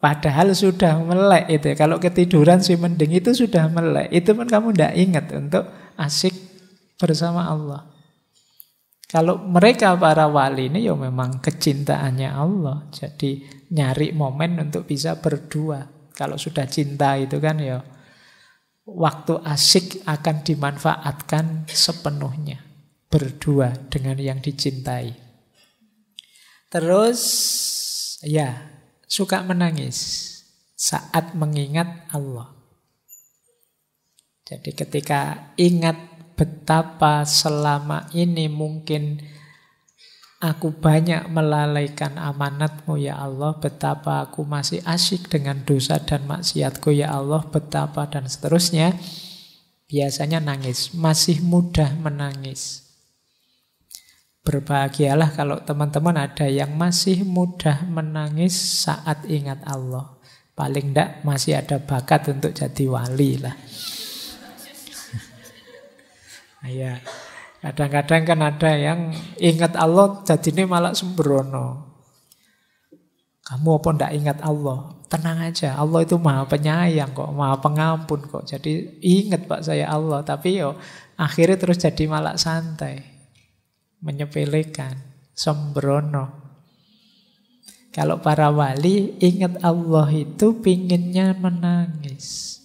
Padahal sudah melek itu. Kalau ketiduran sih mending, itu sudah melek. Itu pun kamu tidak ingat untuk asik bersama Allah. Kalau mereka para wali ini ya memang kecintaannya Allah. Jadi nyari momen untuk bisa berdua. Kalau sudah cinta itu kan ya waktu asik akan dimanfaatkan sepenuhnya. Berdua dengan yang dicintai. Terus ya suka menangis saat mengingat Allah. Jadi ketika ingat betapa selama ini mungkin aku banyak melalaikan amanatmu ya Allah, betapa aku masih asyik dengan dosa dan maksiatku ya Allah, betapa dan seterusnya. Biasanya nangis, masih mudah menangis. Berbahagialah kalau teman-teman ada yang masih mudah menangis saat ingat Allah. Paling enggak masih ada bakat untuk jadi wali lah. Ya, kadang-kadang kan ada yang ingat Allah jadinya malah sembrono. Kamu apa ndak ingat Allah? Tenang aja, Allah itu maha penyayang kok, maha pengampun kok. Jadi ingat Pak saya Allah, tapi yo akhirnya terus jadi malah santai, menyepelekan, sembrono. Kalau para wali ingat Allah itu pinginnya menangis,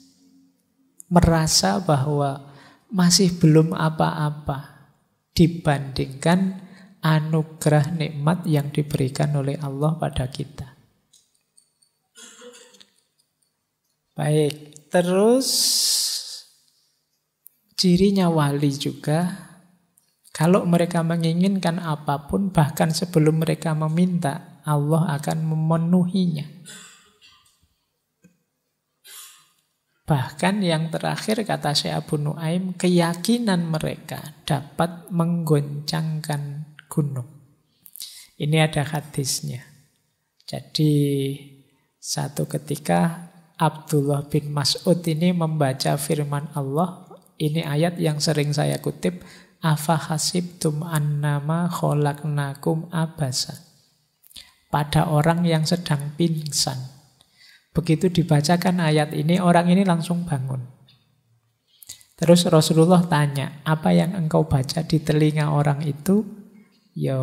merasa bahwa masih belum apa-apa dibandingkan anugerah nikmat yang diberikan oleh Allah pada kita. Baik, terus cirinya wali juga, kalau mereka menginginkan apapun, bahkan sebelum mereka meminta, Allah akan memenuhinya. Bahkan yang terakhir kata Syekh Abu Nuaim, keyakinan mereka dapat menggoncangkan gunung. Ini ada hadisnya. Jadi satu ketika Abdullah bin Mas'ud ini membaca firman Allah. Ini ayat yang sering saya kutip. Afa hasibtum annama kholaqnakum abasa. Pada orang yang sedang pingsan. Begitu dibacakan ayat ini, orang ini langsung bangun. Terus Rasulullah tanya, apa yang engkau baca di telinga orang itu? Ya,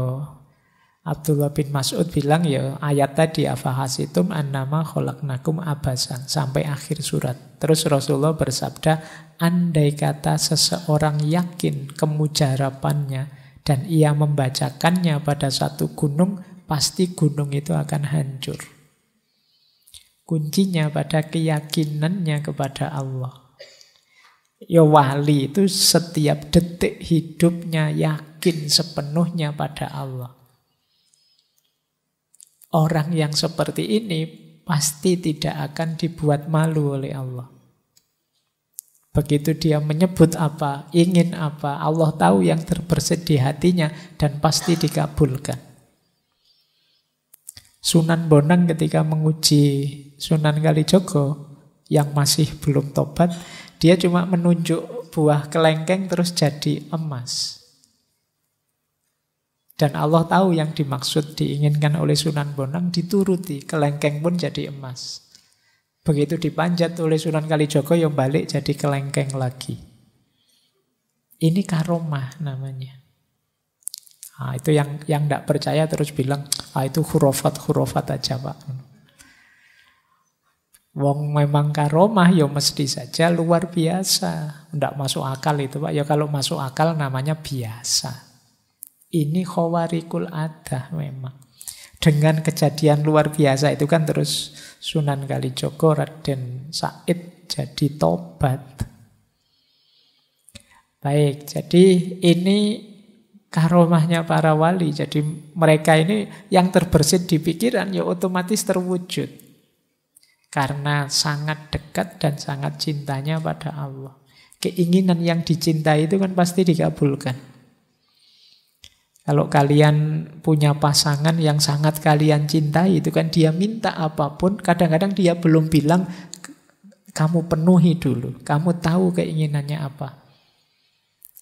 Abdullah bin Mas'ud bilang, ya ayat tadi, afahasitum annama kholaqnakum abasan, sampai akhir surat. Terus Rasulullah bersabda, andai kata seseorang yakin kemujarapannya dan ia membacakannya pada satu gunung, pasti gunung itu akan hancur. Kuncinya pada keyakinannya kepada Allah. Ya wali itu setiap detik hidupnya yakin sepenuhnya pada Allah. Orang yang seperti ini pasti tidak akan dibuat malu oleh Allah. Begitu dia menyebut apa, ingin apa, Allah tahu yang terbersit di hatinya dan pasti dikabulkan. Sunan Bonang ketika menguji Sunan Kalijogo yang masih belum tobat, dia cuma menunjuk buah kelengkeng terus jadi emas. Dan Allah tahu yang dimaksud diinginkan oleh Sunan Bonang, dituruti, kelengkeng pun jadi emas. Begitu dipanjat oleh Sunan Kalijogo, yang balik jadi kelengkeng lagi. Ini karomah namanya. Nah, itu yang tidak percaya terus bilang, itu khurafat aja Pak. Wong memang karomah, ya mesti saja luar biasa. Tidak masuk akal itu Pak. Ya kalau masuk akal namanya biasa. Ini khawarikul adah memang. Dengan kejadian luar biasa itu kan terus Sunan Kalijogo, Raden Said jadi tobat. Baik, jadi ini karomahnya para wali. Jadi mereka ini yang terbersit di pikiran ya otomatis terwujud. Karena sangat dekat dan sangat cintanya pada Allah. Keinginan yang dicintai itu kan pasti dikabulkan. Kalau kalian punya pasangan yang sangat kalian cintai, itu kan dia minta apapun, kadang-kadang dia belum bilang, kamu penuhi dulu, kamu tahu keinginannya apa.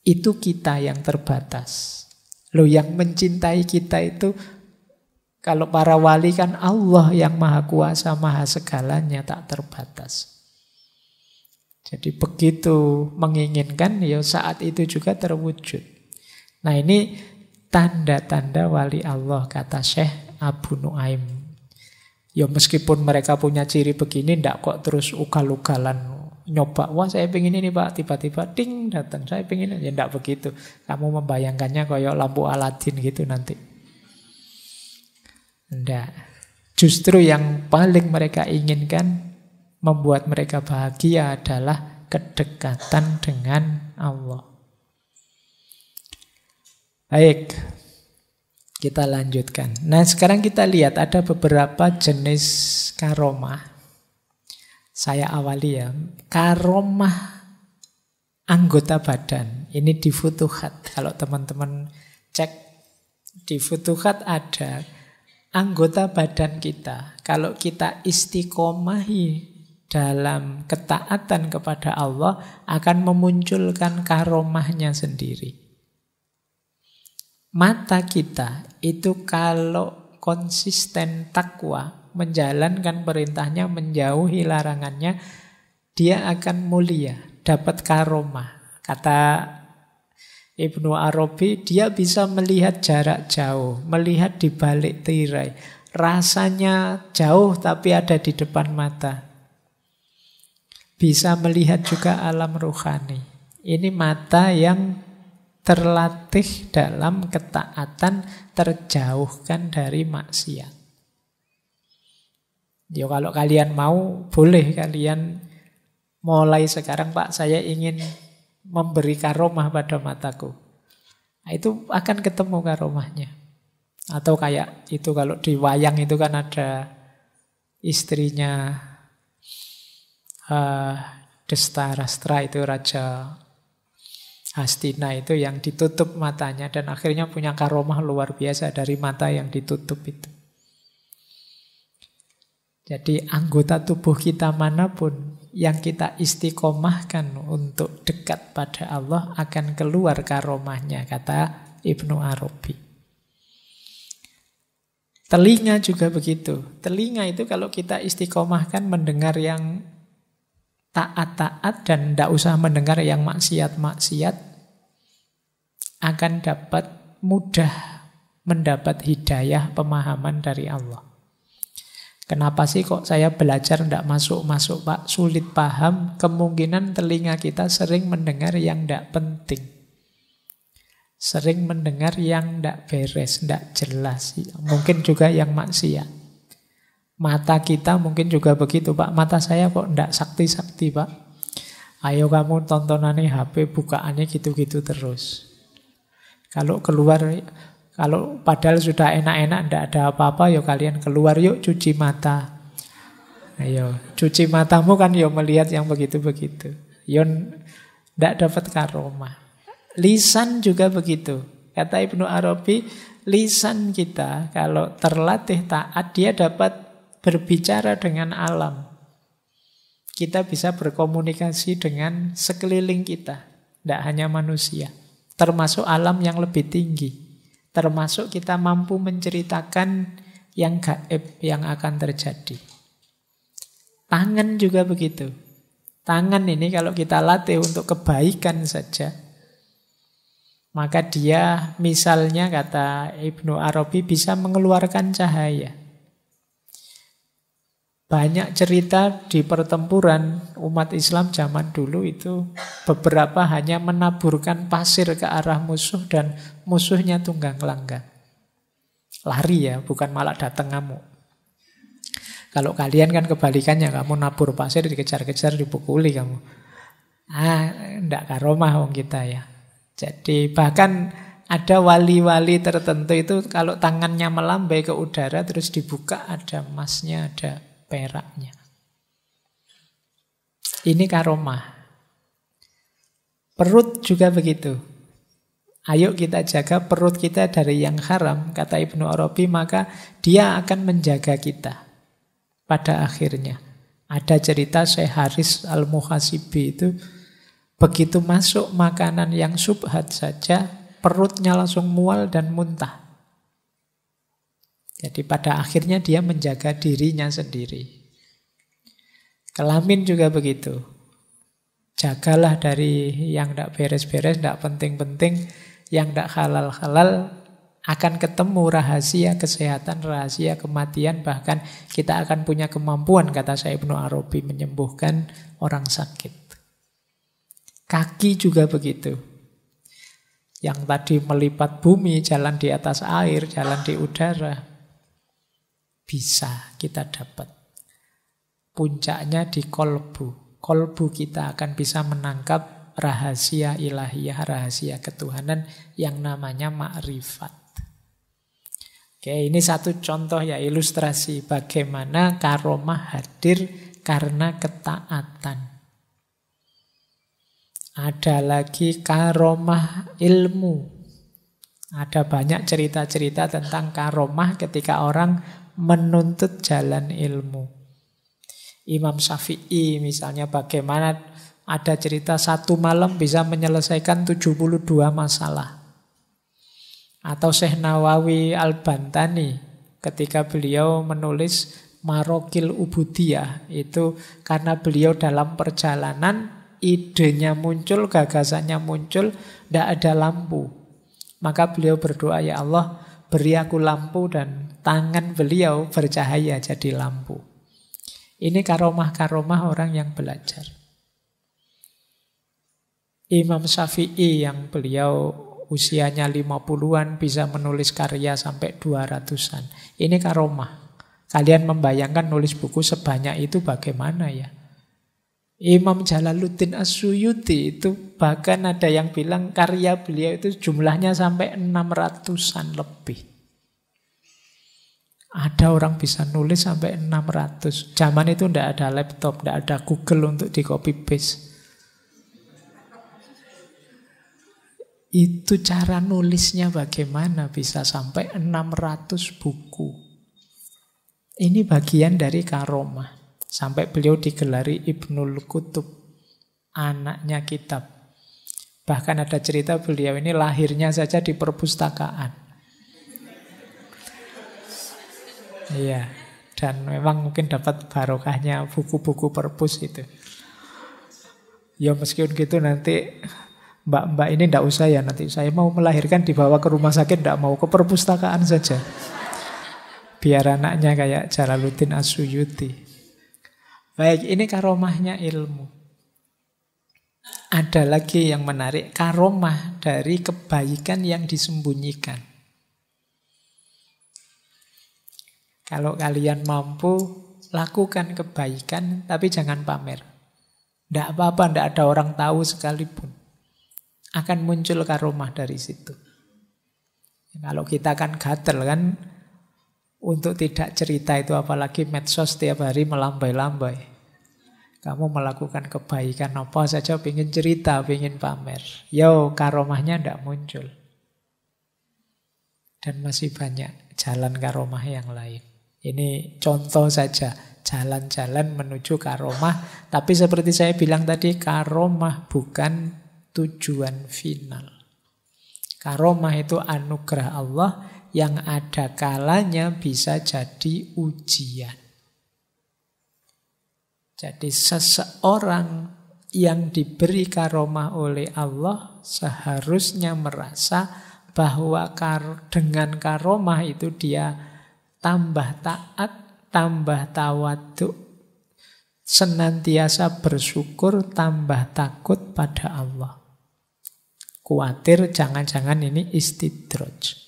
Itu kita yang terbatas. Loh, yang mencintai kita itu, kalau para wali kan Allah yang maha kuasa, maha segalanya, tak terbatas. Jadi begitu menginginkan, ya saat itu juga terwujud. Nah, ini tanda-tanda wali Allah, kata Syekh Abu Nuaim. Ya meskipun mereka punya ciri begini, ndak kok terus ugal-ugalan nyoba. Wah, saya pengen ini Pak, tiba-tiba ding datang. Saya pengen ini. Ya ndak begitu. Kamu membayangkannya kayak lampu Aladin gitu nanti. Ndak. Justru yang paling mereka inginkan, membuat mereka bahagia adalah kedekatan dengan Allah. Baik, kita lanjutkan. Nah, sekarang kita lihat ada beberapa jenis karomah. Saya awali ya. Karomah anggota badan. Ini di Futuhat. Kalau teman-teman cek di Futuhat ada anggota badan kita. Kalau kita istiqomahi dalam ketaatan kepada Allah, akan memunculkan karomahnya sendiri. Mata kita itu kalau konsisten takwa, menjalankan perintahnya, menjauhi larangannya, dia akan mulia, dapat karomah. Kata Ibnu Arabi, dia bisa melihat jarak jauh, melihat di balik tirai. Rasanya jauh tapi ada di depan mata. Bisa melihat juga alam rohani. Ini mata yang terlatih dalam ketaatan, terjauhkan dari maksiat. Ya kalau kalian mau, boleh kalian mulai sekarang, Pak, saya ingin memberi karomah pada mataku. Nah, itu akan ketemu karomahnya. Atau kayak itu kalau di wayang itu kan ada istrinya Destarastra, itu Raja Hastina itu yang ditutup matanya dan akhirnya punya karomah luar biasa dari mata yang ditutup itu. Jadi anggota tubuh kita manapun yang kita istiqomahkan untuk dekat pada Allah akan keluar karomahnya, kata Ibnu Arabi. Telinga juga begitu. Telinga itu kalau kita istiqomahkan mendengar yang taat-taat dan tidak usah mendengar yang maksiat-maksiat, akan dapat mudah mendapat hidayah pemahaman dari Allah. Kenapa sih kok saya belajar tidak masuk-masuk Pak, sulit paham? Kemungkinan telinga kita sering mendengar yang tidak penting, sering mendengar yang tidak beres, tidak jelas, mungkin juga yang maksiat. Mata kita mungkin juga begitu, Pak. Mata saya kok ndak sakti-sakti, Pak. Ayo kamu tontonannya HP, bukaannya gitu-gitu terus. Kalau keluar, kalau padahal sudah enak-enak, ndak ada apa-apa, yuk kalian keluar yuk cuci mata. Ayo, cuci matamu kan yuk melihat yang begitu-begitu. Yuk ndak dapat karomah. Lisan juga begitu. Kata Ibnu Arabi, lisan kita kalau terlatih taat, dia dapat berbicara dengan alam. Kita bisa berkomunikasi dengan sekeliling kita. Tidak hanya manusia. Termasuk alam yang lebih tinggi. Termasuk kita mampu menceritakan yang gaib yang akan terjadi. Tangan juga begitu. Tangan ini kalau kita latih untuk kebaikan saja, maka dia misalnya kata Ibnu Arabi bisa mengeluarkan cahaya. Banyak cerita di pertempuran umat Islam zaman dulu itu beberapa hanya menaburkan pasir ke arah musuh dan musuhnya tunggang langgang. Lari ya, bukan malah datang ngamuk. Kalau kalian kan kebalikannya, kamu nabur pasir dikejar-kejar dipukuli kamu. Ndak karomah wong kita ya. Jadi bahkan ada wali-wali tertentu itu kalau tangannya melambai ke udara terus dibuka ada emasnya, ada peraknya. Ini karomah. Perut juga begitu. Ayo kita jaga perut kita dari yang haram, kata Ibnu Arabi, maka dia akan menjaga kita. Pada akhirnya ada cerita Syekh Haris Al-Muhasibi itu, begitu masuk makanan yang syubhat saja, perutnya langsung mual dan muntah. Jadi pada akhirnya dia menjaga dirinya sendiri. Kelamin juga begitu. Jagalah dari yang tidak beres-beres, tidak penting-penting, yang tidak halal-halal, akan ketemu rahasia kesehatan, rahasia kematian, bahkan kita akan punya kemampuan, kata Syekh Ibnu Arabi, menyembuhkan orang sakit. Kaki juga begitu. Yang tadi melipat bumi, jalan di atas air, jalan di udara, bisa kita dapat. Puncaknya di kolbu. Kolbu kita akan bisa menangkap rahasia ilahiyah, rahasia ketuhanan yang namanya ma'rifat. Oke, ini satu contoh ya, ilustrasi bagaimana karomah hadir karena ketaatan. Ada lagi karomah ilmu. Ada banyak cerita-cerita tentang karomah ketika orang menuntut jalan ilmu. Imam Syafi'i misalnya, bagaimana ada cerita satu malam bisa menyelesaikan 72 masalah. Atau Syekh Nawawi Al-Bantani ketika beliau menulis Marokil Ubudiyah, itu karena beliau dalam perjalanan idenya muncul, gagasannya muncul, tidak ada lampu. Maka beliau berdoa, ya Allah, beri aku lampu, dan tangan beliau bercahaya jadi lampu. Ini karomah-karomah orang yang belajar. Imam Syafi'i yang beliau usianya 50-an bisa menulis karya sampai 200-an. Ini karomah. Kalian membayangkan nulis buku sebanyak itu bagaimana ya? Imam Jalaluddin As-Suyuti itu bahkan ada yang bilang karya beliau itu jumlahnya sampai 600-an lebih. Ada orang bisa nulis sampai 600. Zaman itu tidak ada laptop, tidak ada Google untuk di copy paste. Itu cara nulisnya bagaimana bisa sampai 600 buku. Ini bagian dari karomah. Sampai beliau digelari Ibnul Kutub, anaknya kitab. Bahkan ada cerita beliau ini lahirnya saja di perpustakaan. Iya, dan memang mungkin dapat barokahnya buku-buku perpus itu. Ya meskipun gitu nanti mbak-mbak ini tidak usah ya, nanti saya mau melahirkan dibawa ke rumah sakit, tidak mau, ke perpustakaan saja. Biar anaknya kayak Jalaluddin As-Suyuti. Baik, ini karomahnya ilmu. Ada lagi yang menarik, karomah dari kebaikan yang disembunyikan. Kalau kalian mampu, lakukan kebaikan, tapi jangan pamer. Tidak apa-apa, tidak ada orang tahu sekalipun. Akan muncul karomah dari situ. Kalau kita kan gatel kan, untuk tidak cerita itu, apalagi medsos tiap hari melambai-lambai. Kamu melakukan kebaikan apa saja, pengen cerita, pengen pamer. Yo, karomahnya tidak muncul. Dan masih banyak jalan karomah yang lain. Ini contoh saja, jalan-jalan menuju karomah. Tapi seperti saya bilang tadi, karomah bukan tujuan final. Karomah itu anugerah Allah yang ada kalanya bisa jadi ujian. Jadi seseorang yang diberi karomah oleh Allah seharusnya merasa bahwa dengan karomah itu dia tambah taat, tambah tawadhu, senantiasa bersyukur, tambah takut pada Allah. Khawatir jangan-jangan ini istidraj.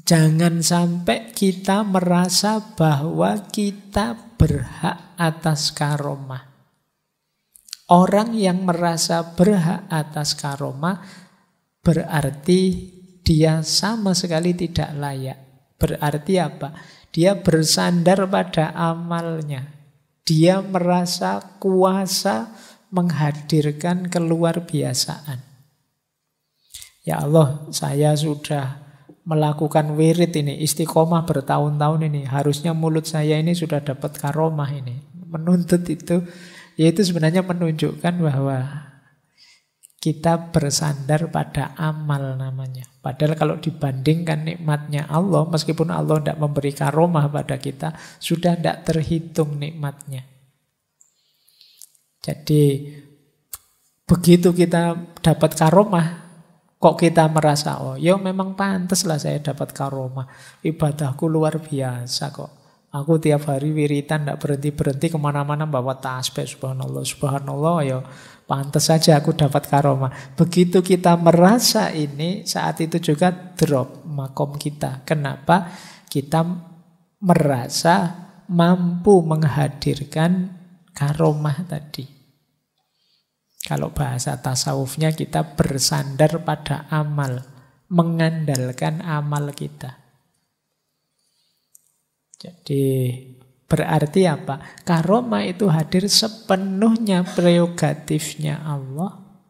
Jangan sampai kita merasa bahwa kita berhak atas karomah. Orang yang merasa berhak atas karomah berarti dia sama sekali tidak layak. Berarti apa? Dia bersandar pada amalnya. Dia merasa kuasa menghadirkan keluar biasaan. Ya Allah, saya sudah melakukan wirid ini, istiqomah bertahun-tahun ini. Harusnya mulut saya ini sudah dapat karomah ini. Menuntut itu, yaitu sebenarnya menunjukkan bahwa kita bersandar pada amal namanya. Padahal kalau dibandingkan nikmatnya Allah, meskipun Allah tidak memberi karomah pada kita, sudah tidak terhitung nikmatnya. Jadi begitu kita dapat karomah, kok kita merasa, oh ya memang pantas lah saya dapat karomah. Ibadahku luar biasa kok. Aku tiap hari wiritan, tidak berhenti-berhenti, kemana-mana bawa tasbih, subhanallah, subhanallah, ya pantas saja aku dapat karomah. Begitu kita merasa ini, saat itu juga drop makom kita. Kenapa? Kita merasa mampu menghadirkan karomah tadi. Kalau bahasa tasawufnya kita bersandar pada amal, mengandalkan amal kita. Jadi berarti apa? Karomah itu hadir sepenuhnya prerogatifnya Allah.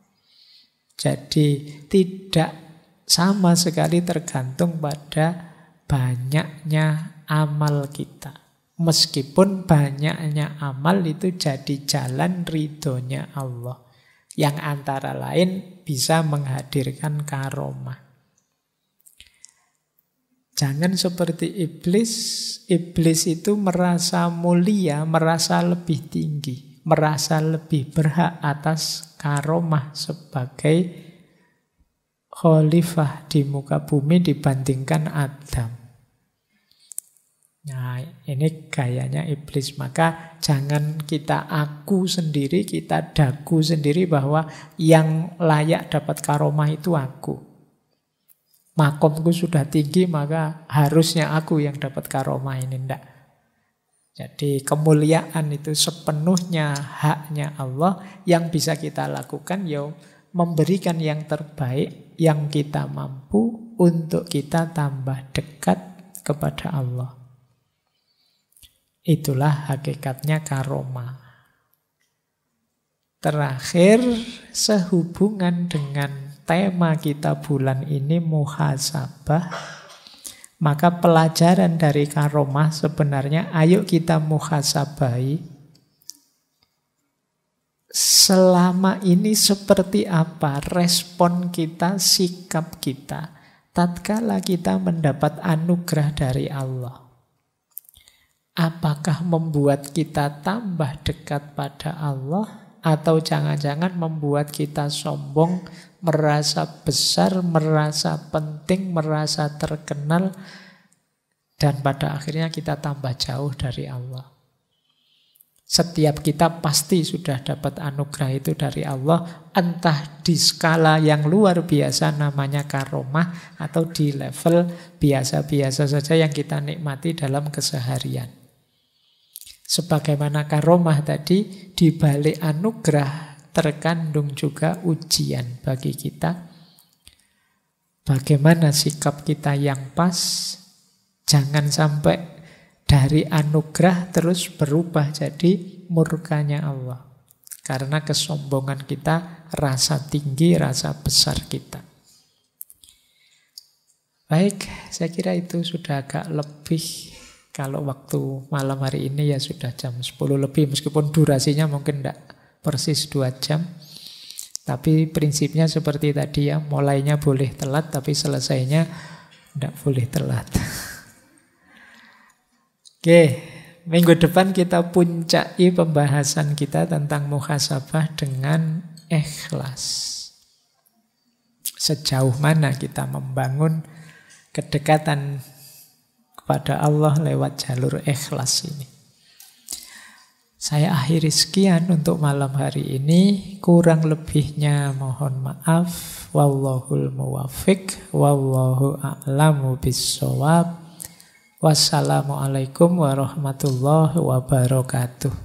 Jadi tidak sama sekali tergantung pada banyaknya amal kita. Meskipun banyaknya amal itu jadi jalan ridhonya Allah, yang antara lain bisa menghadirkan karomah. Jangan seperti iblis. Iblis itu merasa mulia, merasa lebih tinggi, merasa lebih berhak atas karomah sebagai khalifah di muka bumi dibandingkan Adam. Nah, ini gayanya iblis. Maka jangan kita aku sendiri, kita dagu sendiri bahwa yang layak dapat karomah itu aku. Makomku sudah tinggi, maka harusnya aku yang dapat karomah ini. Tidak. Jadi kemuliaan itu sepenuhnya haknya Allah. Yang bisa kita lakukan ya memberikan yang terbaik yang kita mampu untuk kita tambah dekat kepada Allah. Itulah hakikatnya karomah. Terakhir, sehubungan dengan tema kita bulan ini muhasabah, maka pelajaran dari karomah sebenarnya ayo kita muhasabahi selama ini seperti apa respon kita, sikap kita tatkala kita mendapat anugerah dari Allah. Apakah membuat kita tambah dekat pada Allah, atau jangan-jangan membuat kita sombong, merasa besar, merasa penting, merasa terkenal, dan pada akhirnya kita tambah jauh dari Allah. Setiap kita pasti sudah dapat anugerah itu dari Allah, entah di skala yang luar biasa namanya karomah, atau di level biasa-biasa saja yang kita nikmati dalam keseharian. Sebagaimana karomah tadi, di balik anugerah terkandung juga ujian bagi kita. Bagaimana sikap kita yang pas, jangan sampai dari anugerah terus berubah jadi murkanya Allah. Karena kesombongan kita, rasa tinggi, rasa besar kita. Baik, saya kira itu sudah agak lebih. Kalau waktu malam hari ini ya sudah jam 10 lebih, meskipun durasinya mungkin tidak persis 2 jam. Tapi prinsipnya seperti tadi ya, mulainya boleh telat, tapi selesainya tidak boleh telat. Oke, minggu depan kita puncaki pembahasan kita tentang muhasabah dengan ikhlas. Sejauh mana kita membangun kedekatan kepada Allah lewat jalur ikhlas ini. Saya akhiri sekian untuk malam hari ini. Kurang lebihnya mohon maaf. Wallahul muwaffiq. Wallahu a'lamu bissawab. Wassalamualaikum warahmatullahi wabarakatuh.